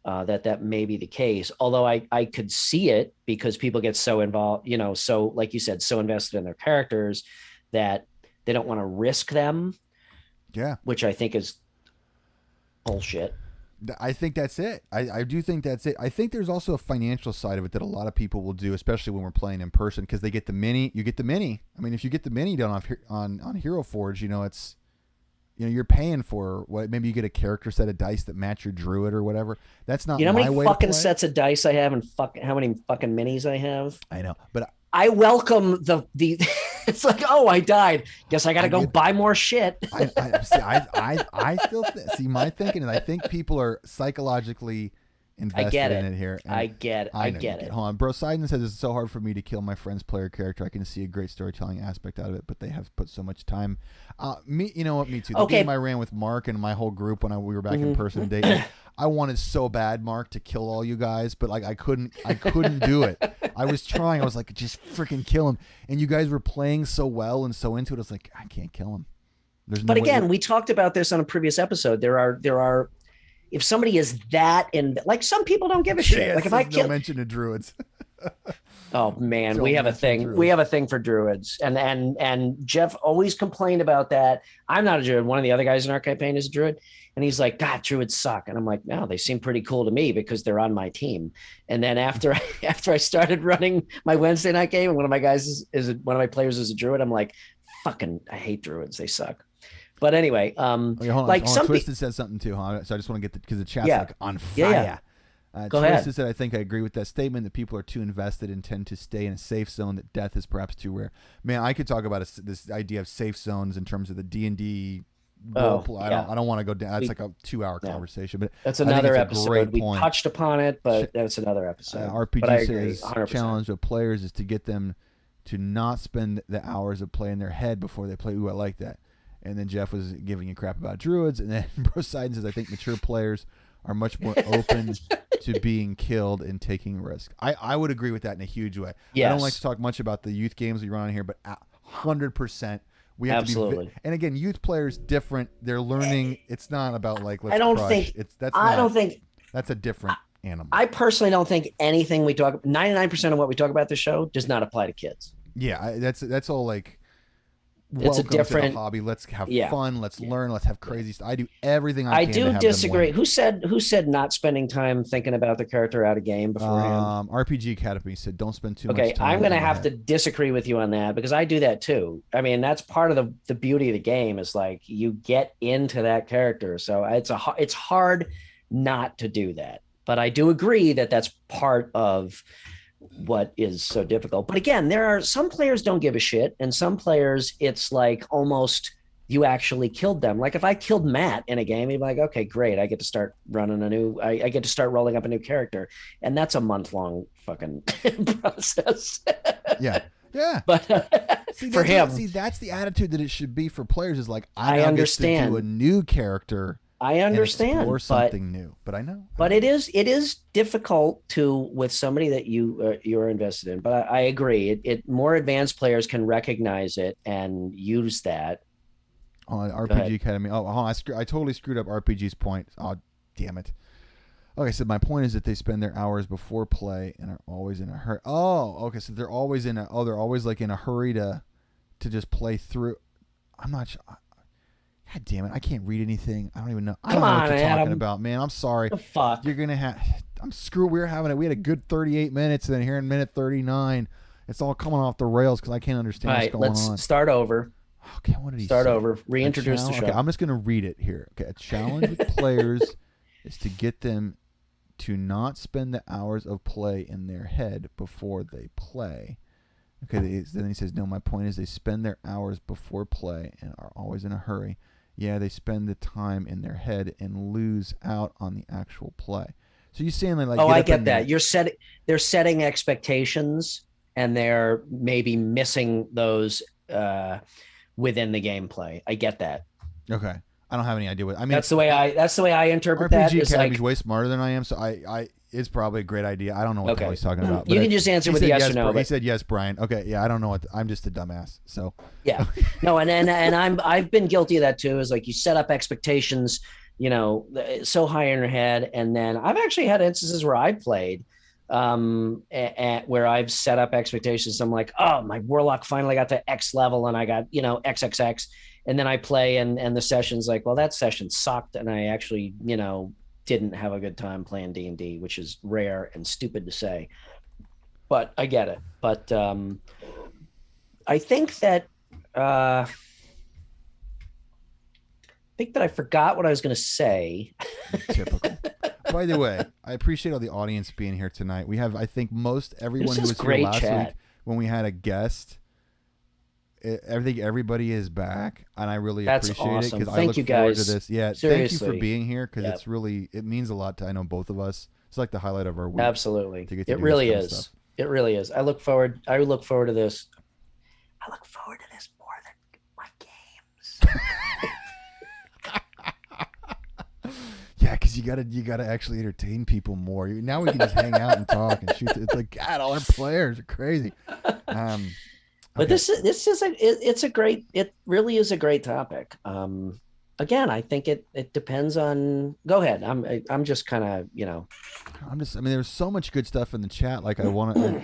That may be the case. Although I could see it because people get so involved, so like you said, so invested in their characters that they don't want to risk them. Yeah. Which I think is bullshit. I think that's it. I do think that's it. I think there's also a financial side of it that a lot of people will do, especially when we're playing in person, because they get the mini. You get the mini. I mean, if you get the mini done on Hero Forge, it's you're paying for what maybe you get a character set of dice that match your druid or whatever. That's not how many way fucking to play. Sets of dice I have and how many fucking minis I have. I know, but I welcome the it's like, oh, I died. Guess I got to go buy more shit. I still see my thinking is I think people are psychologically invested in it here. I get it. I get it. Hold on. Bro Sidon says it's so hard for me to kill my friend's player character. I can see a great storytelling aspect out of it, but they have put so much time. Me too. The game I ran with Mark and my whole group when we were back in person dating, I wanted so bad, Mark, to kill all you guys, but like I couldn't do it. I was trying. I was like, just freaking kill him. And you guys were playing so well and so into it. I was like, I can't kill him. But again, we talked about this on a previous episode. There are if somebody is that like some people don't give a shit. Like if I kill, no mention of druids. Oh man, we have a thing. Druids. We have a thing for druids, and Jeff always complained about that. I'm not a druid. One of the other guys in our campaign is a druid, and he's like, "God, druids suck." And I'm like, "No, they seem pretty cool to me because they're on my team." And then after I started running my Wednesday night game, and one of my guys is one of my players is a druid, I'm like, "Fucking, I hate druids. They suck." But anyway, okay, hold on. Some Twisted said something too, huh? So I just want to get because the chat's like on fire. Yeah. Go Twisted ahead. said, I think I agree with that statement that people are too invested and tend to stay in a safe zone, that death is perhaps too rare. Man, I could talk about this idea of safe zones in terms of the D&D role play. I don't want to go down. That's like a 2-hour conversation. But that's another episode. We touched upon it, but that's another episode. RPG says 100%. Challenge of players is to get them to not spend the hours of play in their head before they play. Ooh, I like that. And then Jeff was giving you crap about druids. And then Bro Sidon says, I think mature players are much more open to being killed and taking risk. I would agree with that in a huge way. Yes. I don't like to talk much about the youth games we run on here, but 100%. We have Absolutely. to be, and again, youth players different. They're learning. It's not about like let's I don't crush. think It's that's. I not, don't think that's a different animal. I personally don't think anything we talk. 99% of what we talk about this show does not apply to kids. Yeah, that's all like. It's a different to the hobby. Let's have fun. Let's learn. Let's have crazy stuff. I do everything I can. I do disagree. Who said not spending time thinking about the character out of game beforehand? RPG Academy said don't spend too much time. Okay, I'm going to have to disagree with you on that because I do that too. I mean, that's part of the beauty of the game is like you get into that character. So it's hard not to do that. But I do agree that that's part of what is so difficult. But again, there are some players don't give a shit, and some players it's like almost you actually killed them. Like if I killed Matt in a game, you'd be like, okay, great, I get to start running I get to start rolling up a new character, and that's a month-long fucking process. Yeah. But for him, that's the attitude that it should be for players. Is like I understand get to do a new character. I understand, or something new, but I know. But it is difficult to with somebody that you're invested in. But I agree. It more advanced players can recognize it and use that. RPG Academy. Oh, hold on. I totally screwed up RPG's point. Oh, damn it. Okay, so my point is that they spend their hours before play and are always in a hurry. Oh, okay. So they're always they're always like in a hurry to just play through. I'm not sure. God damn it! I can't read anything. I don't even know. I don't know what you're talking about, man. I'm sorry. The fuck. You're gonna have. I'm screwed. We had a good 38 minutes, and then here in minute 39, it's all coming off the rails because I can't understand what's going on. Let's start over. Okay, what did he Start say? over. Reintroduce the show. Okay, I'm just going to read it here. Okay, a challenge with players is to get them to not spend the hours of play in their head before they play. Okay, then he says, no, my point is they spend their hours before play and are always in a hurry. Yeah, they spend the time in their head and lose out on the actual play. So you're saying like I get that. They're setting expectations and they're maybe missing those within the gameplay. I get that. Okay. I don't have any idea what I mean. That's the way I interpret RPG that. RPG Academy's way smarter than I am, so I it's probably a great idea. I don't know what the hell he's talking about. You can just answer with yes or no. He said yes, Brian. Okay, yeah, I don't know I'm just a dumbass. So yeah, no, and I've been guilty of that too. Is like you set up expectations, so high in your head, and then I've actually had instances where I played, where I've set up expectations. I'm like, oh, my warlock finally got to X level, and I got XXX, and then I play, and the session's like, well, that session sucked, and I actually didn't have a good time playing D&D, which is rare and stupid to say, but I get it. But I think that I forgot what I was going to say. Typical. By the way, I appreciate all the audience being here tonight. We have, I think, most everyone who was here last week when we had a guest. I think everybody is back, and I really appreciate it because I look forward to this. Yeah, seriously. Thank you for being here because it means a lot to both of us. It's like the highlight of our week. Absolutely, it really is. It really is. I look forward to this. I look forward to this more than my games. Yeah, because you gotta actually entertain people more. Now we can just hang out and talk and shoot. It's like, God, all our players are crazy. But okay. It really is a great topic. Again, I think it depends on. Go ahead. I'm just kind of there's so much good stuff in the chat. Like I want to.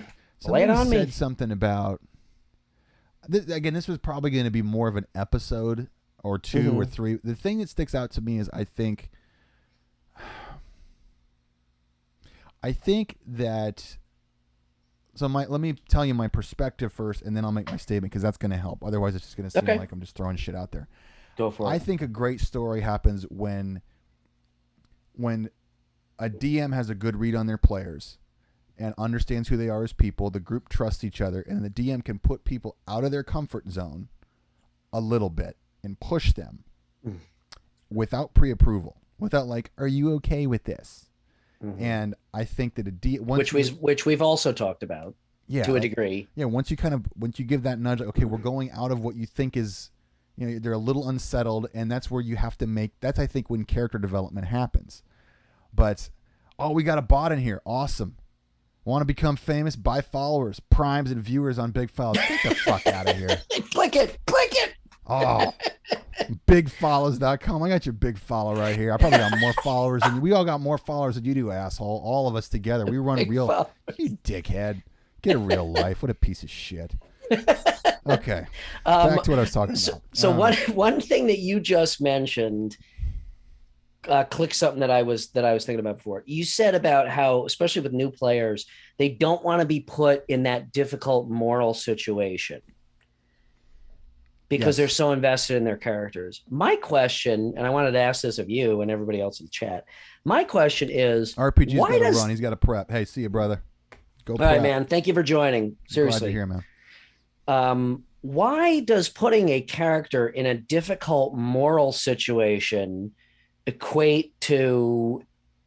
Lay it on me. Said something about. Again, this was probably going to be more of an episode or two or three. The thing that sticks out to me is I think that. So let me tell you my perspective first, and then I'll make my statement because that's going to help. Otherwise, it's just going to seem like I'm just throwing shit out there. Go for it. I think a great story happens when a DM has a good read on their players and understands who they are as people. The group trusts each other, and the DM can put people out of their comfort zone a little bit and push them without pre-approval, without like, "Are you okay with this?" And I think that which we've also talked about, to a degree. Yeah, once you give that nudge, okay, we're going out of what you think is, they're a little unsettled, and that's where you have to make. That's I think when character development happens. But we got a bot in here, awesome. Want to become famous? Buy followers, primes, and viewers on Big Follows. Get the fuck out of here. Click it. Oh, bigfollows.com. I got your big follow right here. I probably got more followers than you. We all got more followers than you do, asshole. All of us together. We run a real. Followers. You dickhead. Get a real life. What a piece of shit. Okay. Back to what I was talking about. So one thing that you just mentioned, click something that I was thinking about before. You said about how, especially with new players, they don't want to be put in that difficult moral situation because they're so invested in their characters. My question, and I wanted to ask this of you and everybody else in the chat. My question is, RPG's got to run. He's got to prep. Hey, see you, brother. Go prep. All right, man. Thank you for joining. Seriously. Glad you're here, man. Why does putting a character in a difficult moral situation equate to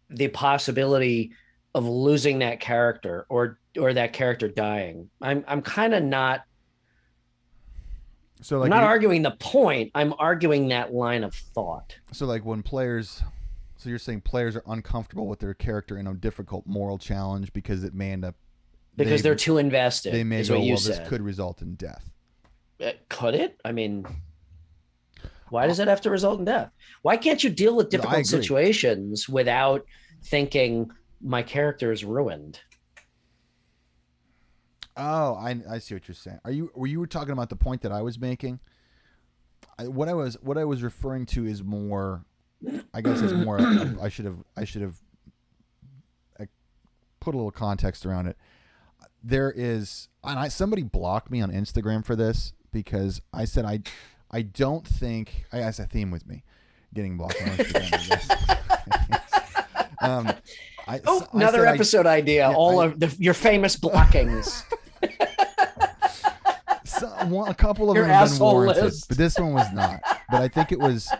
the possibility of losing that character or that character dying? I'm kind of not. So I'm not arguing the point. I'm arguing that line of thought. So like when players, so you're saying players are uncomfortable with their character in a difficult moral challenge because it may end up because they're too invested. They may go, well, this could result in death. Could it? I mean, why does it have to result in death? Why can't you deal with difficult situations without thinking my character is ruined? Oh, I see what you're saying. Were you talking about the point that I was making? What I was referring to is more. I guess it's more. I should have put a little context around it. There is, and somebody blocked me on Instagram for this because I said I don't think I has a theme with me getting blocked on Instagram. I guess. um, I Another said episode idea. yeah, All of your famous blockings. A couple of Your them have been asshole warranted, list. but this one was not. But I think it was.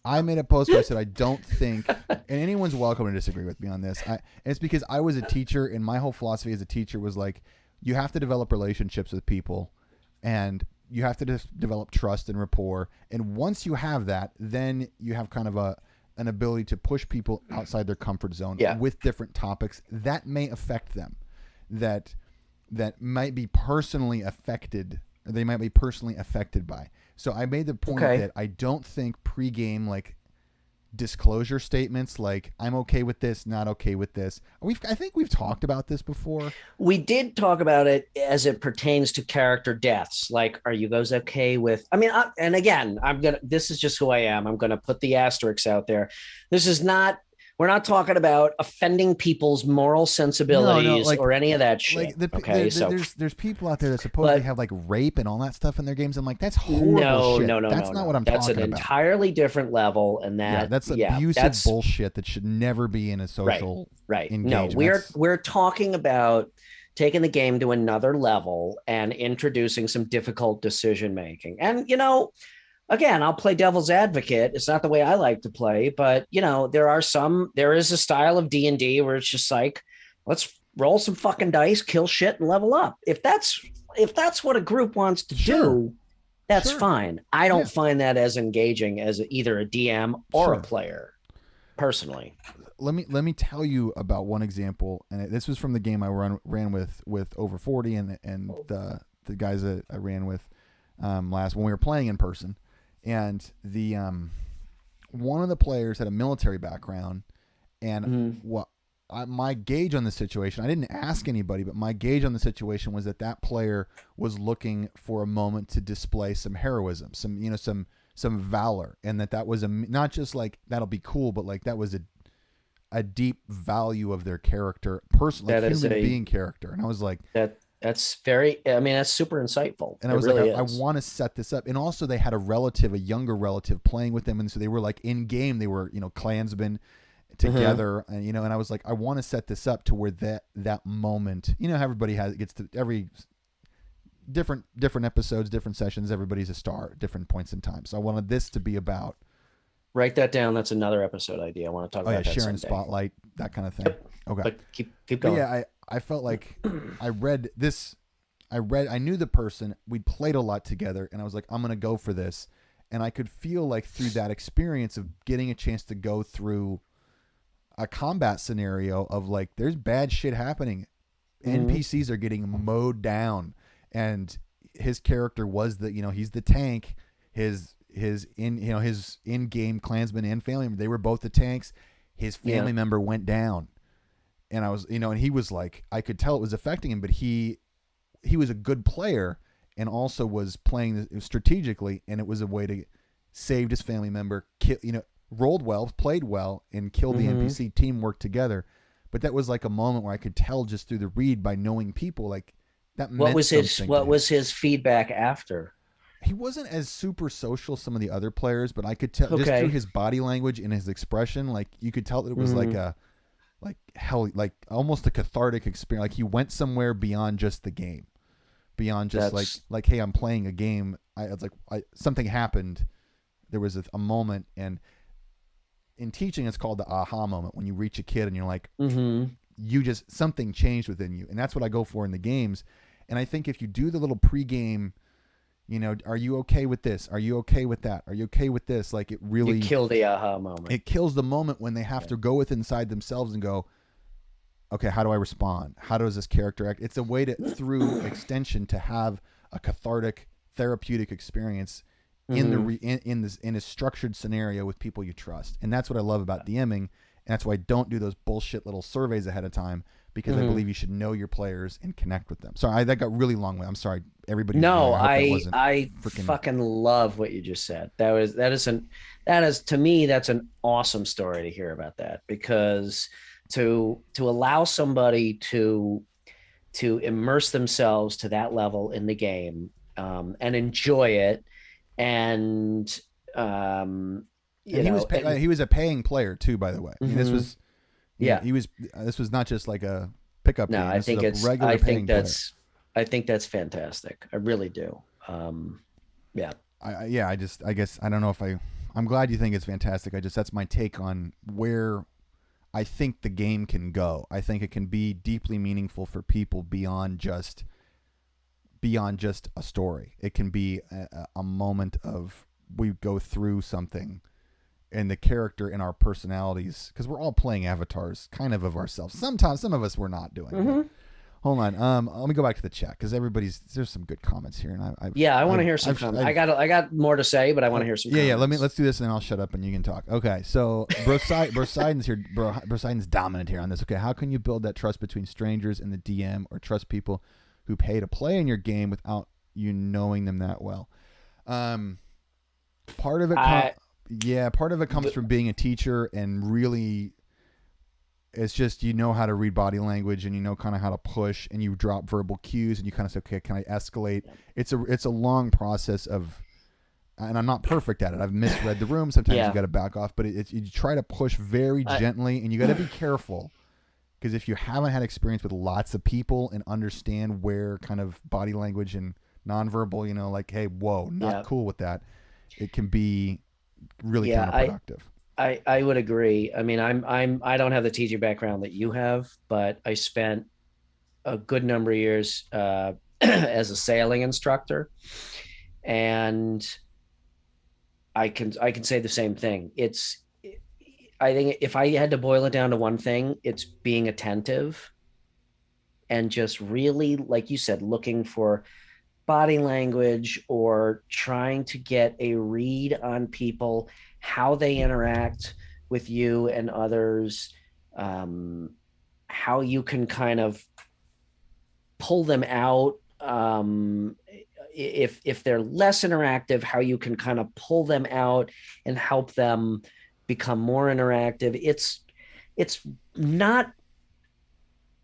I made a post where I said I don't think, and anyone's welcome to disagree with me on this. It's because I was a teacher, and my whole philosophy as a teacher was like, you have to develop relationships with people, and you have to develop trust and rapport. And once you have that, then you have kind of an ability to push people outside their comfort zone with different topics that may affect them, that might be personally affected. They might be personally affected by. So I made the point that I don't think pregame like disclosure statements like I'm okay with this, not okay with this. I think we've talked about this before. We did talk about it as it pertains to character deaths. Like, are you guys okay with? I mean, and again, this is just who I am. I'm gonna put the asterisks out there. This is not. We're not talking about offending people's moral sensibilities or any of that shit. There's people out there that supposedly have like rape and all that stuff in their games. I'm like, that's horrible shit. That's not what I'm talking about. That's an entirely different level, and that's abusive bullshit that should never be in a social engagement. No, we're talking about taking the game to another level and introducing some difficult decision making. And again, I'll play devil's advocate. It's not the way I like to play, but there is a style of D&D where it's just like, let's roll some fucking dice, kill shit, and level up. If that's what a group wants to do, that's fine. I don't find that as engaging as either a DM or a player, personally. Let me tell you about one example, and this was from the game I ran with Over 40 and the guys that I ran with last when we were playing in person. And the one of the players had a military background, and my gauge on the situation, I didn't ask anybody, but my gauge on the situation was that player was looking for a moment to display some heroism, some valor, and that was not just like that'll be cool, but like that was a deep value of their character, personally, like human being character. And I was like, that's super insightful. And I was I want to set this up. And also they had a younger relative playing with them. And so they were like in game, they were, Klansmen together. And, and I was like, I want to set this up to where that moment, how everybody gets to every different episodes, different sessions, everybody's a star at different points in time. So I wanted this to be about. Write that down. That's another episode idea. I want to talk about that sharing someday. Spotlight, that kind of thing. Yep. Okay. But keep going. But yeah, I felt like I knew the person, we'd played a lot together, and I was like, I'm going to go for this. And I could feel like through that experience of getting a chance to go through a combat scenario of like, there's bad shit happening. NPCs are getting mowed down, and his character was he's the tank. His in-game Klansman and family member, they were both the tanks. His family member went down. And I was, and he was like, I could tell it was affecting him, but he was a good player and also was playing strategically, and it was a way to save his family member, rolled well, played well, and killed the NPC. Team worked together. But that was like a moment where I could tell just through the read by knowing people, like that meant something. What was his feedback after? He wasn't as super social as some of the other players, but I could tell just through his body language and his expression, like you could tell that it was like almost a cathartic experience. Like he went somewhere beyond just the game, beyond just like, hey, I'm playing a game. Something happened. There was a moment, and in teaching, it's called the aha moment, when you reach a kid and you're like, something changed within you. And that's what I go for in the games. And I think if you do the little pregame, are you okay with this? Are you okay with that? Are you okay with this? Like it really kill the aha moment. It kills the moment when they have to go inside themselves and go, okay, how do I respond? How does this character act? It's a way to, through extension, to have a cathartic, therapeutic experience in a structured scenario with people you trust. And that's what I love about DMing. And that's why I don't do those bullshit little surveys ahead of time, because I believe you should know your players and connect with them. Sorry, that got really long. I'm sorry, everybody. No, I fucking love what you just said. That is to me, that's an awesome story to hear about that, because to allow somebody to immerse themselves to that level in the game and enjoy it, and um, And you know, and he was a paying player too, by the way. I mean, this mhm, was yeah. he was this was not just like a pickup No, game. This is a regular I think paying player. that's fantastic. I really do. Yeah. Yeah, I guess I don't know if I'm glad you think it's fantastic. That's my take on where I think the game can go. I think it can be deeply meaningful for people beyond just a story. It can be a moment of we go through something and the character and our personalities, because we're all playing avatars kind of ourselves. Sometimes some of us we're not doing, but Hmm. hold on. Let me go back to the chat because there's some good comments here, and Yeah, I want to hear some comments. I got more to say, but I want to hear some yeah. comments. Let's do this, and then I'll shut up and you can talk. Okay, so Brosidon's here. Brosidon's dominant here on this. Okay, how can you build that trust between strangers and the DM, or trust people who pay to play in your game without you knowing them that well? Um, part of it, I part of it comes but from being a teacher and really it's just you know how to read body language and you know kind of how to push and you drop verbal cues and you kind of say, okay, can I escalate? It's a long process of, and I'm not perfect at it. I've misread the room. Sometimes you yeah. got to back off, but you try to push very I gently and you got to be careful because if you haven't had experience with lots of people and understand where kind of body language and nonverbal, like, hey, whoa, not yeah. cool with that, it can be really Yeah, counterproductive. I would agree. I mean, I don't have the teaching background that you have, but I spent a good number of years as a sailing instructor, and I can say the same thing. I think if I had to boil it down to one thing, it's being attentive and just really, like you said, looking for body language or trying to get a read on people, how they interact with you and others, um, how you can kind of pull them out. If they're less interactive, how you can kind of pull them out and help them become more interactive. It's not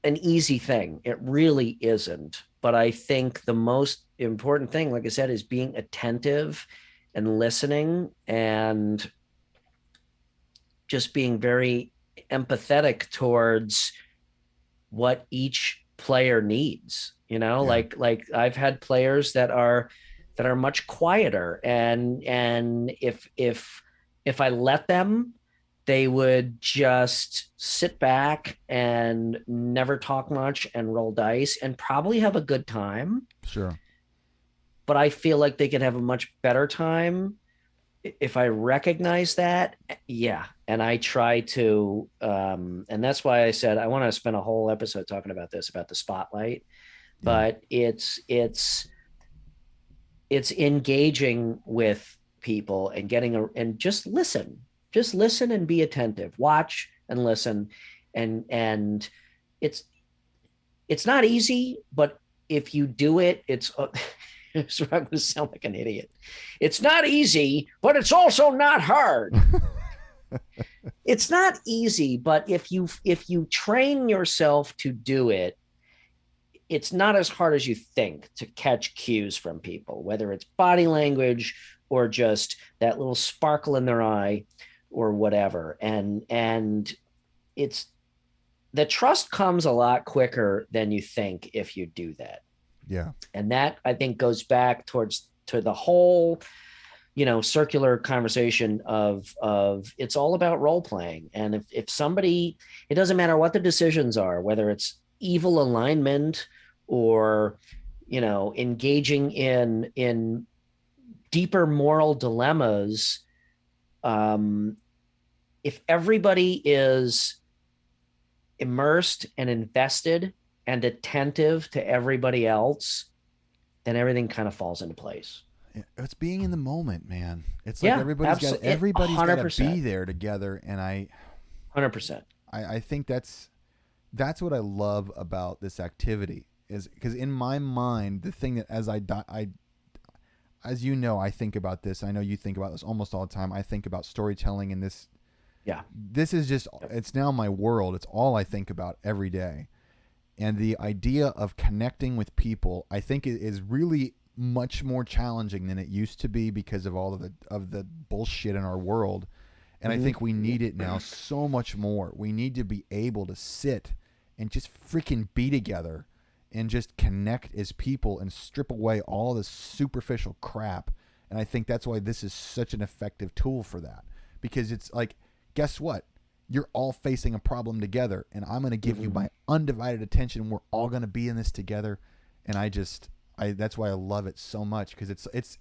an easy thing. It really isn't. But I think the most important thing, like I said, is being attentive and listening and just being very empathetic towards what each player needs. Yeah. Like I've had players that are much quieter, and if I let them, they would just sit back and never talk much and roll dice and probably have a good time. Sure. But I feel like they could have a much better time if I recognize that. Yeah. And I try to, and that's why I said I want to spend a whole episode talking about this, about the spotlight. Yeah. But it's engaging with people and and just listen and be attentive, watch and listen. And it's it's not easy, but if you do it, it's so I'm going to sound like an idiot. It's not easy, but it's also not hard. It's not easy, but if you train yourself to do it, it's not as hard as you think to catch cues from people, whether it's body language or just that little sparkle in their eye or whatever. And it's the trust comes a lot quicker than you think if you do that. Yeah. And that I think goes back to the whole circular conversation of it's all about role playing. And if somebody, it doesn't matter what the decisions are, whether it's evil alignment or engaging in deeper moral dilemmas, um if everybody is immersed and invested and attentive to everybody else, then everything kind of falls into place. It's being in the moment, man. It's like Yeah, absolutely, everybody's got to be 100%. there together, and 100%. I think that's what I love about this activity is because in my mind, the thing that as you know, I think about this. I know you think about this almost all the time. I think about storytelling, and Yeah. this is just it's now my world. It's all I think about every day. And the idea of connecting with people, I think, is really much more challenging than it used to be because of all of the bullshit in our world. And I think we need it now so much more. We need to be able to sit and just freaking be together and just connect as people and strip away all this superficial crap. And I think that's why this is such an effective tool for that. Because it's like, guess what? You're all facing a problem together, and I'm going to give you my undivided attention. We're all going to be in this together. And that's why I love it so much, because it's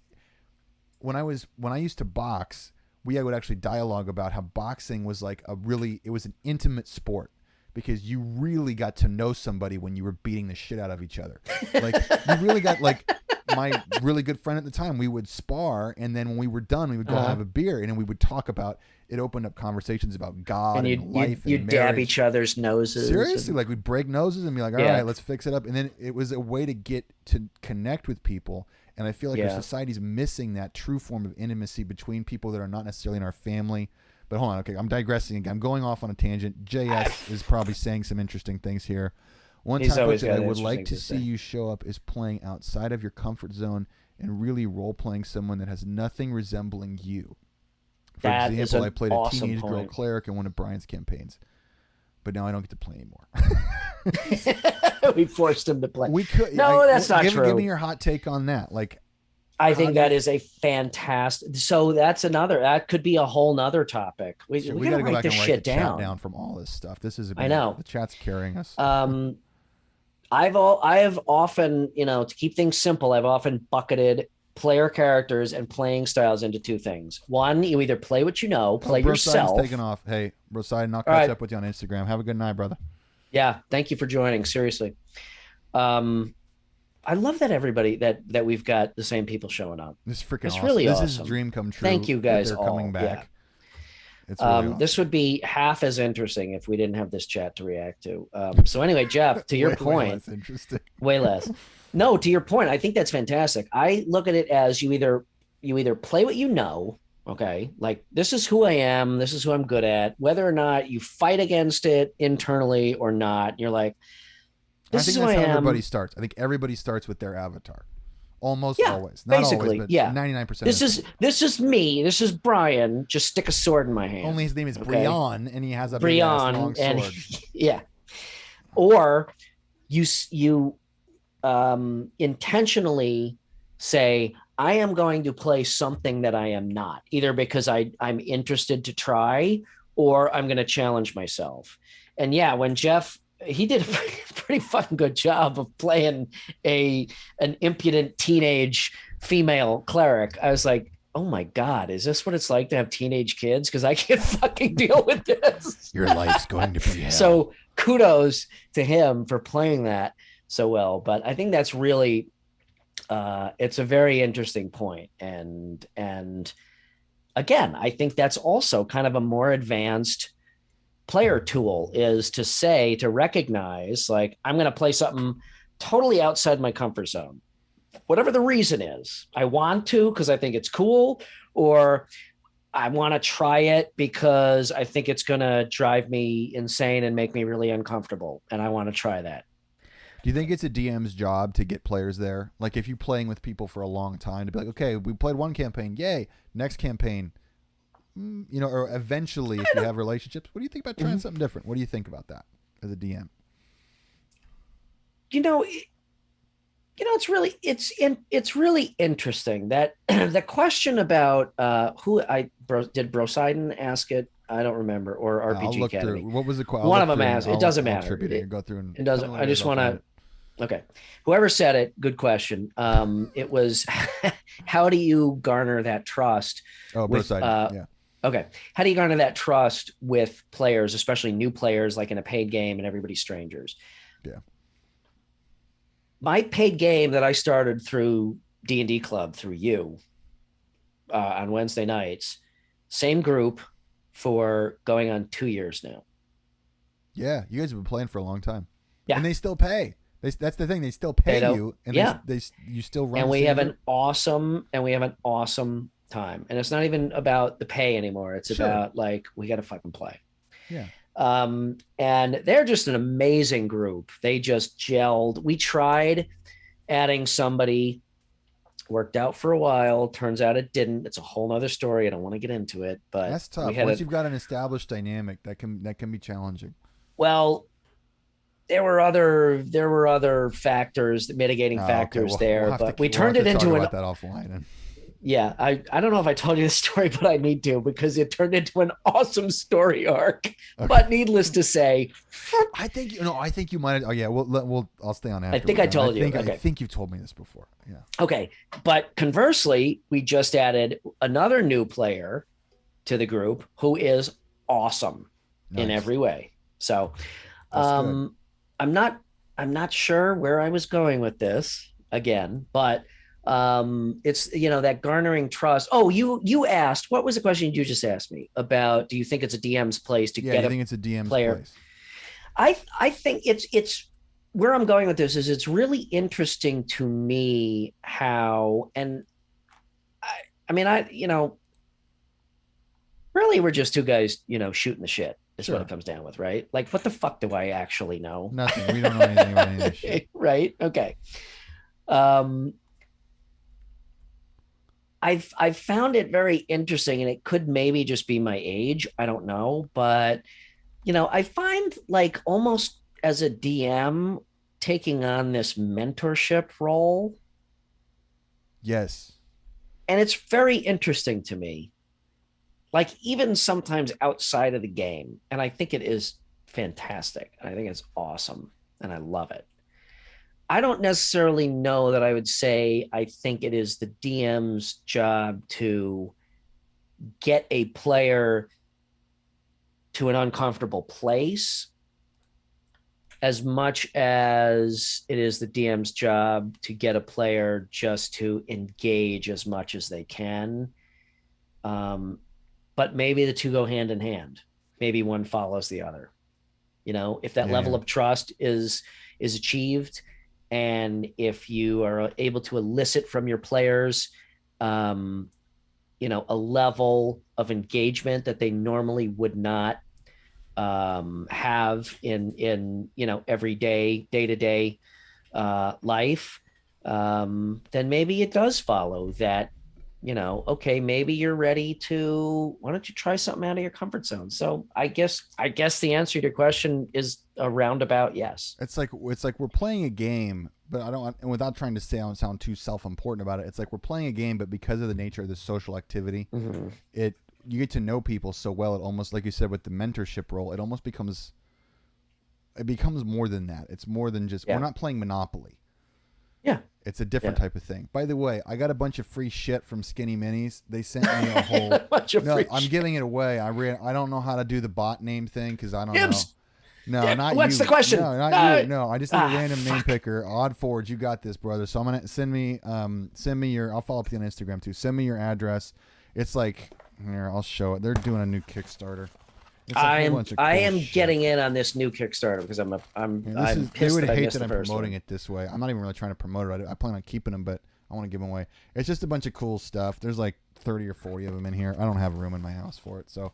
when I used to box, we would actually dialogue about how boxing was like it was an intimate sport, because you really got to know somebody when you were beating the shit out of each other. Like, you really got, like, my really good friend at the time, we would spar, and then when we were done, we would go have a beer, and then we would talk about, it opened up conversations about God and life and you'd dab each other's noses. Seriously, like, we'd break noses and be like, all right, let's fix it up. And then it was a way to get to connect with people. And I feel like our society's missing that true form of intimacy between people that are not necessarily in our family. But hold on, okay, I'm digressing again. I'm going off on a tangent. JS is probably saying some interesting things here. One topic that I would like to see you show up is playing outside of your comfort zone and really role-playing someone that has nothing resembling you. For example, I played a teenage girl cleric in one of Brian's campaigns, but now I don't get to play anymore. We forced him to play. We could. No, that's not true. Give me your hot take on that. Like, I think that is a fantastic. So that could be a whole nother topic. We got to write this shit down from all this stuff. This is. I know the chat's carrying us. I have often, to keep things simple, I've often bucketed player characters and playing styles into two things. One, you either play what you know, play yourself. Taking off. Hey, Broside, I'll catch up with you on Instagram. Have a good night, brother. Yeah, thank you for joining. Seriously, I love that everybody that we've got the same people showing up. This is freaking awesome. Really this awesome. Is a dream come true. Thank you guys. They're all coming back. Yeah. It's really awesome. This would be half as interesting if we didn't have this chat to react to. So anyway, Jeff, to your point, way less interesting. Way less. No, to your point, I think that's fantastic. I look at it as you either play what you know, okay, like, this is who I am, this is who I'm good at, whether or not you fight against it internally or not. You're like, this is who I am. I think that's how everybody starts. I think everybody starts with their avatar. Almost always. Not basically, always, but 99%. This is me. This is Brian. Just stick a sword in my hand. Only his name is Brian, and he has a big ass long sword. Yeah. Or you intentionally say, I am going to play something that I am not, either because I'm interested to try, or I'm going to challenge myself. And yeah, when Jeff, he did a pretty fucking good job of playing an impudent teenage female cleric. I was like, oh my God, is this what it's like to have teenage kids? Because I can't fucking deal with this. Your life's going to be hell. So kudos to him for playing that so well. But I think that's really, it's a very interesting point. And again, I think that's also kind of a more advanced player tool, is to recognize, like, I'm going to play something totally outside my comfort zone, whatever the reason is. I want to because I think it's cool, or I want to try it because I think it's going to drive me insane and make me really uncomfortable, and I want to try that. Do you think it's a DM's job to get players there? Like, if you're playing with people for a long time, to be like, okay, we played one campaign, yay, next campaign, or eventually, if you have relationships, what do you think about trying something different? What do you think about that as a DM? It's really interesting that the question about did Brosidon ask it? I don't remember, or RPG I'll look Academy. Through. What was the question? One of them asked. It doesn't matter. Go through and it doesn't. I just want to. Okay, whoever said it, good question. It was, how do you garner that trust? Oh, Brosidon. Yeah. Okay. How do you garner that trust with players, especially new players, like in a paid game and everybody's strangers? Yeah. My paid game that I started through D&D Club, through you, on Wednesday nights, same group for going on 2 years now. Yeah. You guys have been playing for a long time. Yeah. And they still pay. That's the thing. They still pay you. And you still run. And we have an awesome time. And it's not even about the pay anymore. It's about, like, we got to fucking play. Yeah. And they're just an amazing group. They just gelled. We tried adding somebody Worked out for a while. Turns out it didn't. It's a whole nother story. I don't want to get into it, but That's tough. Once you've got an established dynamic, that can be challenging. well, there were other factors, mitigating Oh, okay. factors We'll there, have to but we we'll have turned to it talk into an about that offline. And yeah. I don't know if I told you the story, but I need to because it turned into an awesome story arc. okay. But needless to say, I think you might. Oh yeah. I'll stay on after. I think I told you. Okay. I think you've told me this before. Yeah. Okay. But conversely, we just added another new player to the group who is awesome in every way. So I'm not sure where I was going with this again, but it's that garnering trust. Oh, you asked, what was the question you just asked me about? Do you think it's a DM's place to get I think it's a DM's player? place. I think it's where I'm going with this is it's really interesting to me how, and I mean, really we're just two guys, shooting the shit is what it comes down with, right? Like, what the fuck do I actually know? Nothing. We don't know anything about any of this shit. Right? Okay. I've found it very interesting, and it could maybe just be my age. I don't know, but I find like almost as a DM taking on this mentorship role. Yes. And it's very interesting to me. Like even sometimes outside of the game. And I think it is fantastic. I think it's awesome. And I love it. I don't necessarily know that I would say I think it is the DM's job to get a player to an uncomfortable place as much as it is the DM's job to get a player just to engage as much as they can. But maybe the two go hand in hand. Maybe one follows the other. If that level of trust is achieved, and if you are able to elicit from your players, a level of engagement that they normally would not have in everyday day-to-day life, then maybe it does follow that, okay, maybe you're ready to, why don't you try something out of your comfort zone? So I guess the answer to your question is a roundabout yes. It's like we're playing a game, but I don't, and without trying to sound too self-important about it, it's like we're playing a game, but because of the nature of this social activity, you get to know people so well. It almost, like you said, with the mentorship role, it almost becomes more than that. It's more than just, we're not playing Monopoly. Yeah. It's a different type of thing. By the way, I got a bunch of free shit from Skinny Minis. They sent me a whole bunch of free I'm giving it away. I don't know how to do the bot name thing because I don't know. No, not What's you. the question? No, not you. No, I just need a random name picker. Odd Forge, you got this, brother. So I'm gonna send me your. I'll follow up with you on Instagram too. Send me your address. It's like, here, I'll show it. They're doing a new Kickstarter. I am getting in on this new Kickstarter because I'm pissed they would that I hate missed that the I'm first promoting one. it this way. I'm not even really trying to promote it. I plan on keeping them, but I want to give them away. It's just a bunch of cool stuff. There's like 30 or 40 of them in here. I don't have room in my house for it. So,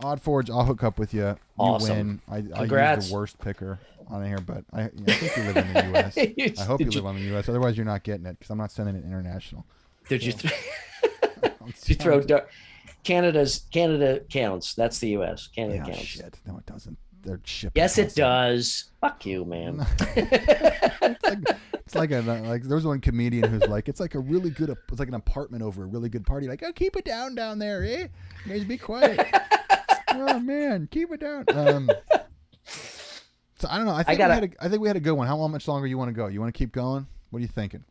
Odd Forge, I'll hook up with you. Awesome. You win. I use the worst picker on here, but I think you live in the U.S. I hope you live on the U.S. Otherwise, you're not getting it because I'm not sending it international. Did you throw Canada counts? That's the U.S. Canada counts. Shit. No, it doesn't. They're shipping. Yes, it does. Fuck you, man. It's like there was one comedian who's like, it's like a really good, it's like an apartment over a really good party. Like, oh, keep it down there, eh? You guys be quiet. Oh man, keep it down. So I don't know. I think we had a good one. How much longer you want to go? You want to keep going? What are you thinking?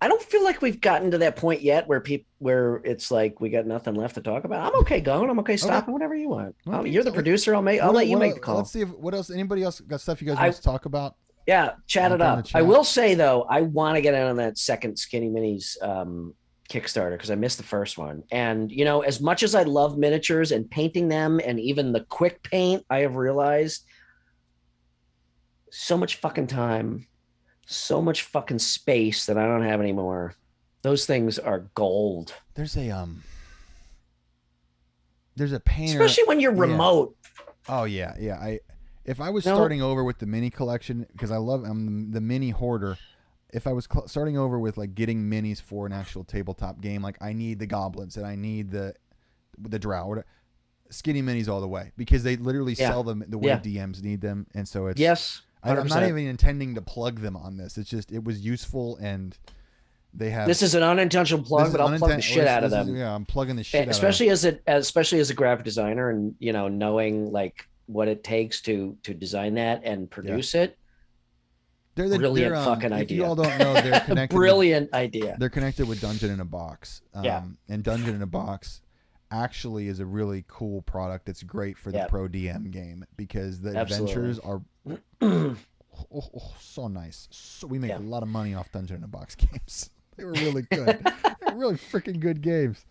I don't feel like we've gotten to that point yet where it's like we got nothing left to talk about. I'm okay going. I'm okay stopping. Whatever you want. You're the producer. I'll let you make the call. Let's see what else. Anybody else got stuff you guys want to talk about? Yeah, chat it up. I will say though, I want to get in on that second Skinny Minis Kickstarter because I missed the first one. And as much as I love miniatures and painting them, and even the quick paint, I have realized so much fucking time, so much fucking space that I don't have anymore. Those things are gold. There's a painter, especially when you're remote. Oh yeah. If I was starting over with the mini collection, because I love the mini hoarder, if I was starting over with like getting minis for an actual tabletop game, like I need the goblins and I need the drow, skinny minis all the way, because they literally sell them the way DMs need them, and so it's yes. I'm not even intending to plug them on this. It's just it was useful, and they have. This is an unintentional plug, but I'll plug the shit out of them. I'm plugging the shit especially out of them. Especially as a graphic designer, and knowing like what it takes to design that and produce it. They're brilliant fucking idea. If you all don't know, they're connected. Brilliant idea. They're connected with Dungeon in a Box. And Dungeon in a Box actually is a really cool product that's great for the pro DM game, because the adventures are so nice. So we make a lot of money off Dungeon in a Box games. They were really good. They were really freaking good games.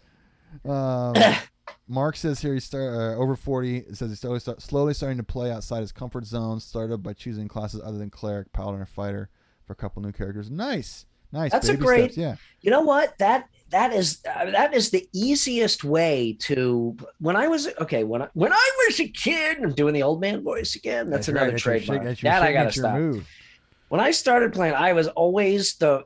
Mark says here he's over 40. It says he's slowly starting to play outside his comfort zone. Started by choosing classes other than cleric, paladin, or fighter for a couple new characters. Nice. That's a great. Steps. Yeah. You know what? That is the easiest way to. When I was a kid, I'm doing the old man voice again. That's another right. Trademark. That I gotta stop. Move. When I started playing, I was always the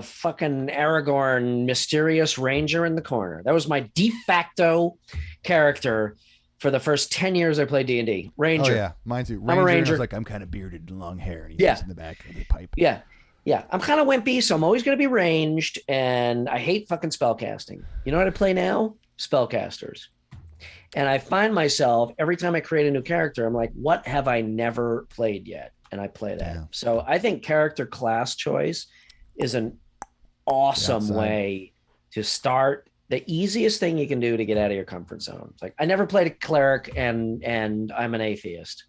fucking Aragorn mysterious ranger in the corner. That was my de facto character for the first 10 years I played D&D. Ranger. Oh, yeah. Mine too. Ranger, I'm a ranger. I was like, I'm kind of bearded and long hair. And he's in the back of the pipe. Yeah. Yeah. I'm kind of wimpy, so I'm always going to be ranged, and I hate fucking spellcasting. You know what I play now? Spellcasters. And I find myself, every time I create a new character, I'm like, what have I never played yet? And I play that. Yeah. So I think character class choice is an awesome way to start. The easiest thing you can do to get out of your comfort zone. It's like, I never played a cleric and I'm an atheist.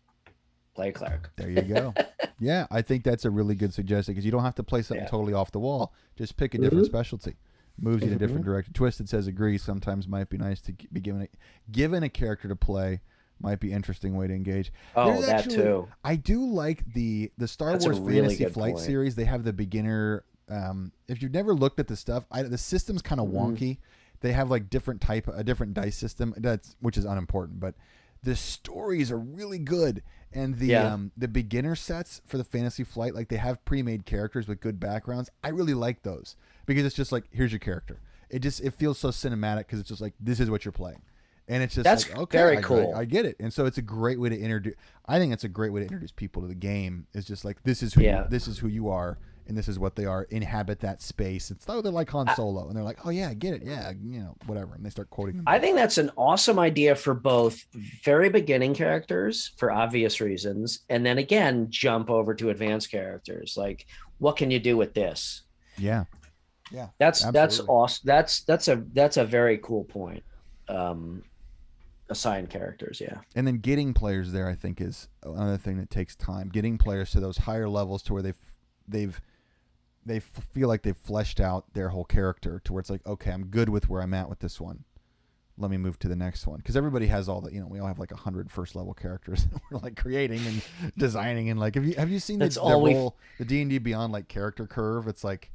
Play a cleric. There you go. Yeah, I think that's a really good suggestion, because you don't have to play something totally off the wall. Just pick a different specialty. Moves you in a different direction. Twisted says agree. Sometimes might be nice to be given a character to play. Might be interesting way to engage. Oh, that too. I do like the Star Wars Fantasy Flight series. They have the beginner. If you've never looked at the stuff, the system's kind of wonky. They have like a different dice system. Which is unimportant, but the stories are really good. And the beginner sets for the Fantasy Flight, like they have pre-made characters with good backgrounds. I really like those, because it's just like, here's your character. It feels so cinematic, because it's just like, this is what you're playing. And it's just that's like, okay, very cool. I get it. And so it's a great way to introduce. I think it's a great way to introduce people to the game. It's just like, this is who you are, and this is what they are. Inhabit that space. It's like they're like Han Solo, and they're like, oh yeah, I get it, yeah, whatever. And they start quoting them. I think that's an awesome idea for both very beginning characters for obvious reasons, and then again jump over to advanced characters. Like, what can you do with this? Yeah, that's awesome. That's a very cool point. Assign characters, and then getting players there, I think, is another thing that takes time. Getting players to those higher levels to where they feel like they've fleshed out their whole character, to where it's like, okay, I'm good with where I'm at with this one. Let me move to the next one, because everybody has all the, we all have like 100 first level characters that we're like creating and designing, and like, have you seen the D&D Beyond like character curve? It's like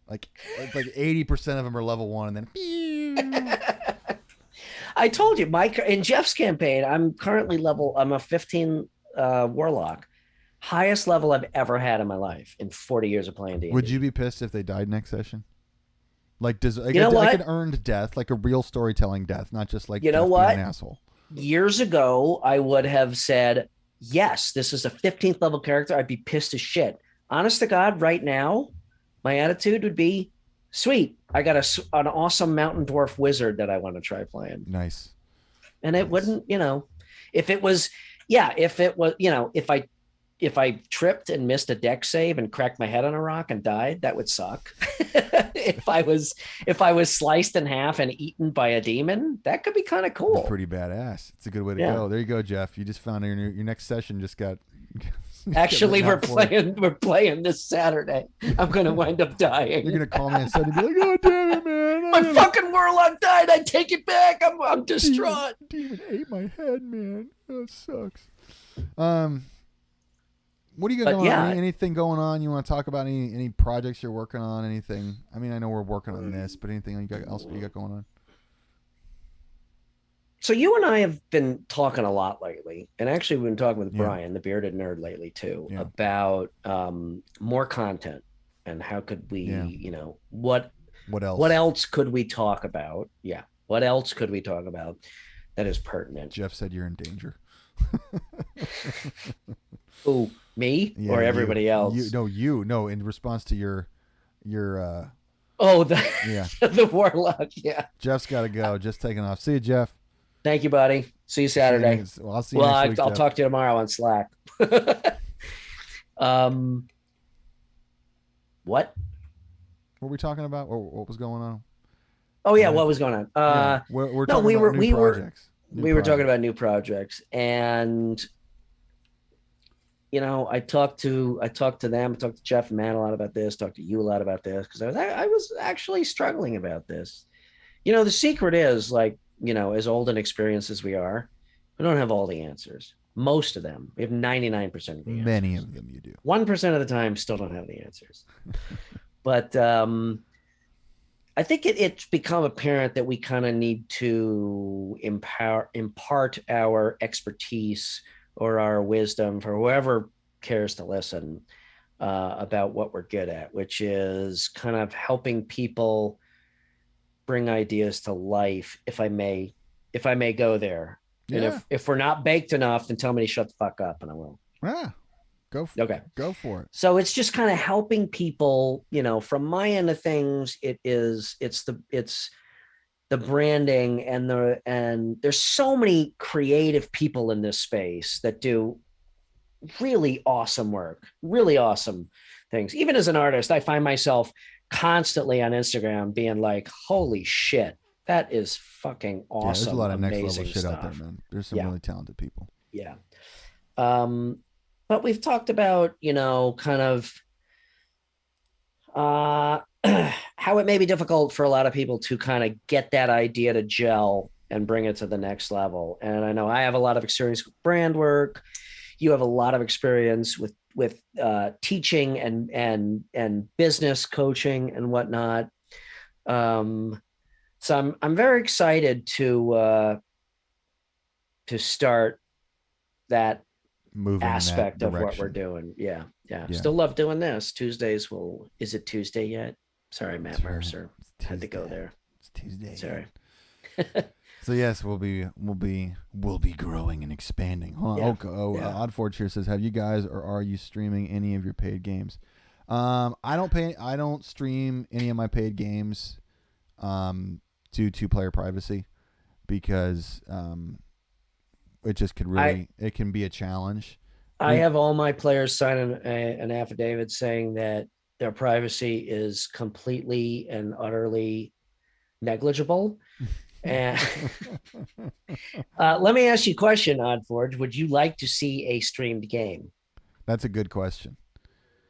80% of them are level 1, and then. I told you, in Jeff's campaign, I'm a 15 warlock, highest level I've ever had in my life in 40 years of playing D&D. Would you be pissed if they died next session? Like, like an earned death, like a real storytelling death, not just like being an asshole. Years ago, I would have said, yes, this is a 15th level character. I'd be pissed as shit. Honest to God, right now, my attitude would be, sweet, I got an awesome mountain dwarf wizard that I want to try playing. Nice. And it wouldn't, if I tripped and missed a deck save and cracked my head on a rock and died, that would suck. If I was sliced in half and eaten by a demon, that could be kind of cool. That's pretty badass. It's a good way to go. There you go, Jeff. You just found your next session just got. Actually, we're playing this Saturday. I'm gonna wind up dying. You're gonna call me on Saturday and be like, "Oh damn it, man! My fucking warlock died. I take it back. I'm distraught. Demon ate my head, man. That sucks." What do you got going on? Anything going on? You want to talk about any projects you're working on? Anything? I mean, I know we're working on this, but anything else you got going on? So you and I have been talking a lot lately, and actually we've been talking with Brian, the bearded nerd, lately too, about more content. and how could we, Yeah. What what else? else could we talk about? Yeah. What else could we talk about that is pertinent? Jeff said you're in danger. Who, me Yeah, or you. everybody else? You. No, in response to your Oh, yeah. the warlock. Yeah. Jeff's got to go. Just taking off. See you, Jeff. Thank you, buddy. See you See you Saturday. next. Well, I'll see you Well, next week, I'll Jeff. talk to you tomorrow on Slack. um, what? What were we talking about? What was going on? Oh Go yeah, ahead. what was going on? Yeah, we're No, talking about new we were projects. we were talking about new projects, and I talked to them, I talked to Jeff and Matt a lot about this, talked to you a lot about this because I was actually struggling about this. The secret is like, as old and experienced as we are, we don't have all the answers. Most of them, we have 99% of the answers. Many of them you do. 1% of the time, still don't have the answers. But I think it's become apparent that we kind of need to impart our expertise or our wisdom for whoever cares to listen about what we're good at, which is kind of helping people bring ideas to life. If I may go there, Yeah. and if we're not baked enough, then tell me to shut the fuck up, and I will. Yeah. Okay. Go for it. So it's just kind of helping people, from my end of things. It's the branding and there's so many creative people in this space that do really awesome work, really awesome things. Even as an artist, I find myself constantly on Instagram being like, holy shit, that is fucking awesome. Yeah, there's a lot of next level shit stuff out there, man. There's some really talented people. Yeah. But we've talked about, kind of how it may be difficult for a lot of people to kind of get that idea to gel and bring it to the next level. And I know I have a lot of experience with brand work. You have a lot of experience with teaching and business coaching and whatnot. So I'm very excited to start that moving aspect of what we're doing. Yeah. Still love doing this. Tuesdays is it Tuesday yet? Sorry, Matt Mercer. Had to go there. It's Tuesday. Sorry. So yes, we'll be growing and expanding. Oddforge here says, have you guys or are you streaming any of your paid games? I don't stream any of my paid games due to player privacy because it just could really it can be a challenge. I have all my players sign an affidavit saying that their privacy is completely and utterly negligible. And let me ask you a question, Oddforge. Would you like to see a streamed game? That's a good question.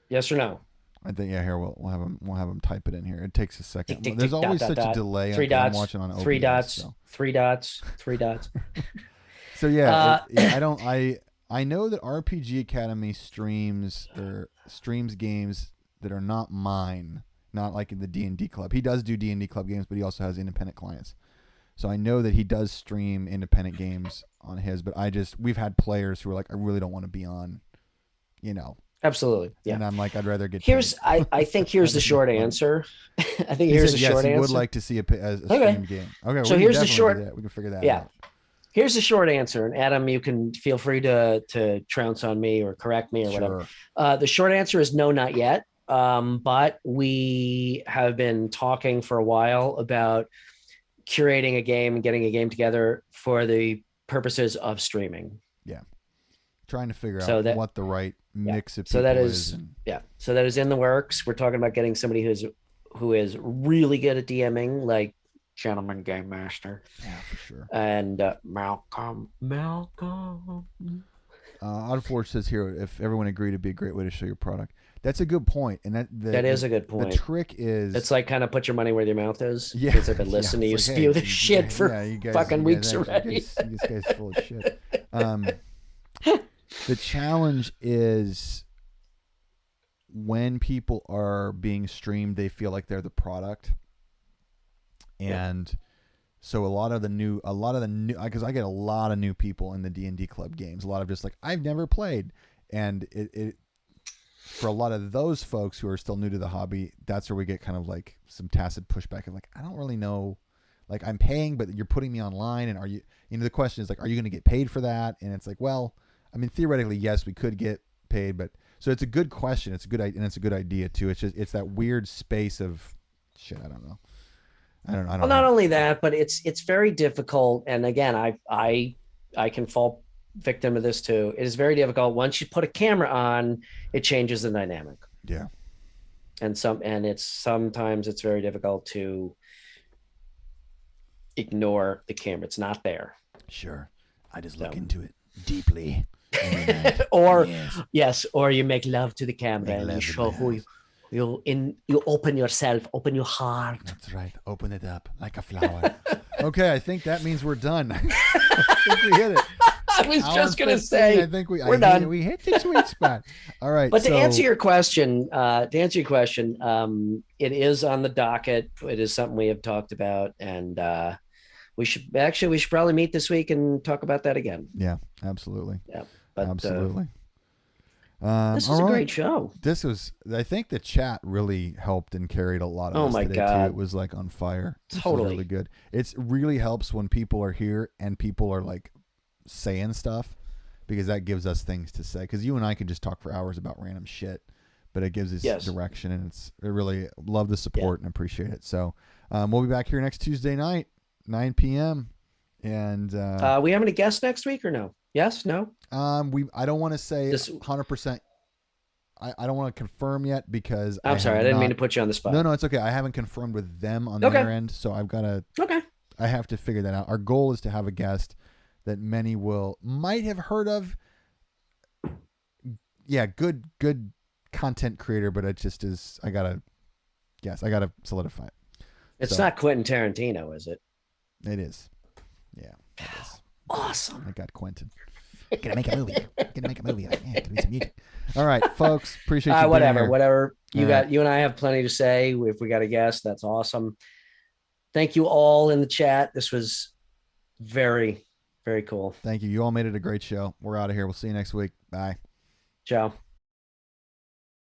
Yes or no? I think here we'll have them type it in here. It takes a second. Tick, There's tick, always dot, such dot, a delay. Three dots. I'm watching on OBS, three dots. So. Three dots. Three dots. So I know that RPG Academy streams games that are not mine, not like in the D&D club. He does do D&D club games, but he also has independent clients. So I know that he does stream independent games on his, but we've had players who are like, I really don't want to be on, Absolutely. Yeah. And I'm like, I'd rather get I think here's the short answer. I think here's the short answer. He would like to see a streamed game. Okay. So here's the short. We can figure that out. Here's the short answer. And Adam, you can feel free to trounce on me or correct me or whatever. The short answer is no, not yet. But we have been talking for a while about curating a game and getting a game together for the purposes of streaming. Yeah. Trying to figure out what the right mix of people so that is. So that is in the works. We're talking about getting somebody who is really good at DMing, like Gentleman Game Master. Yeah, for sure. And Malcolm. Oddforge says here, if everyone agreed, it'd be a great way to show your product. That's a good point, and that is a good point. The trick is it's like kind of put your money where your mouth is. Yeah, because I've been listening to you spew this shit for fucking weeks already. This guy's full of shit. The challenge is when people are being streamed, they feel like they're the product, and so a lot of the new, because I get a lot of new people in the D&D club games. A lot of just like I've never played, and for a lot of those folks who are still new to the hobby, that's where we get kind of like some tacit pushback of like, I don't really know, like I'm paying, but you're putting me online, and are you, the question is like, are you going to get paid for that? And it's like, well, I mean, theoretically, yes, we could get paid, but so it's a good question. It's a good, and it's a good idea too. It's just, it's that weird space of shit. I don't know. I don't Well, know. not only that, but it's very difficult. And again, I can fall victim of this too. It is very difficult once you put a camera on. It changes the dynamic. Yeah. And it's sometimes it's very difficult to ignore the camera. It's not there. Sure. I just look into it deeply. Or yes, or you make love to the camera and you show who you open yourself, open your heart. That's right. Open it up like a flower. Okay, I think that means we're done. I think we hit it. I was just gonna say, I think we're done. We hit the sweet spot. All right. But to answer your question, it is on the docket. It is something we have talked about, and we should probably meet this week and talk about that again. Yeah, absolutely. Yeah, but, absolutely. This was a great show. This was. I think the chat really helped and carried a lot of. Oh us my today God! Too. It was like on fire. Totally really good. It really helps when people are here and people are like saying stuff, because that gives us things to say. Because you and I could just talk for hours about random shit, but it gives us direction, and I really love the support and appreciate it. So we'll be back here next Tuesday night, 9 p.m. And we have any guests next week or no? Yes, no. I don't want to say 100%. I don't want to confirm yet because I'm sorry, I didn't mean to put you on the spot. No, it's okay. I haven't confirmed with them on their end, so I've got to. Okay. I have to figure that out. Our goal is to have a guest that many might have heard of. Yeah, good content creator, but it just is. I gotta solidify it. It's not Quentin Tarantino, is it? It is. Yeah, it is. Awesome. I got Quentin. Gonna make a movie. Like, yeah, do some music. All right, folks. Appreciate you. Whatever. You and I have plenty to say. If we got a guest, that's awesome. Thank you all in the chat. This was very, very cool. Thank you. You all made it a great show. We're out of here. We'll see you next week. Bye. Ciao.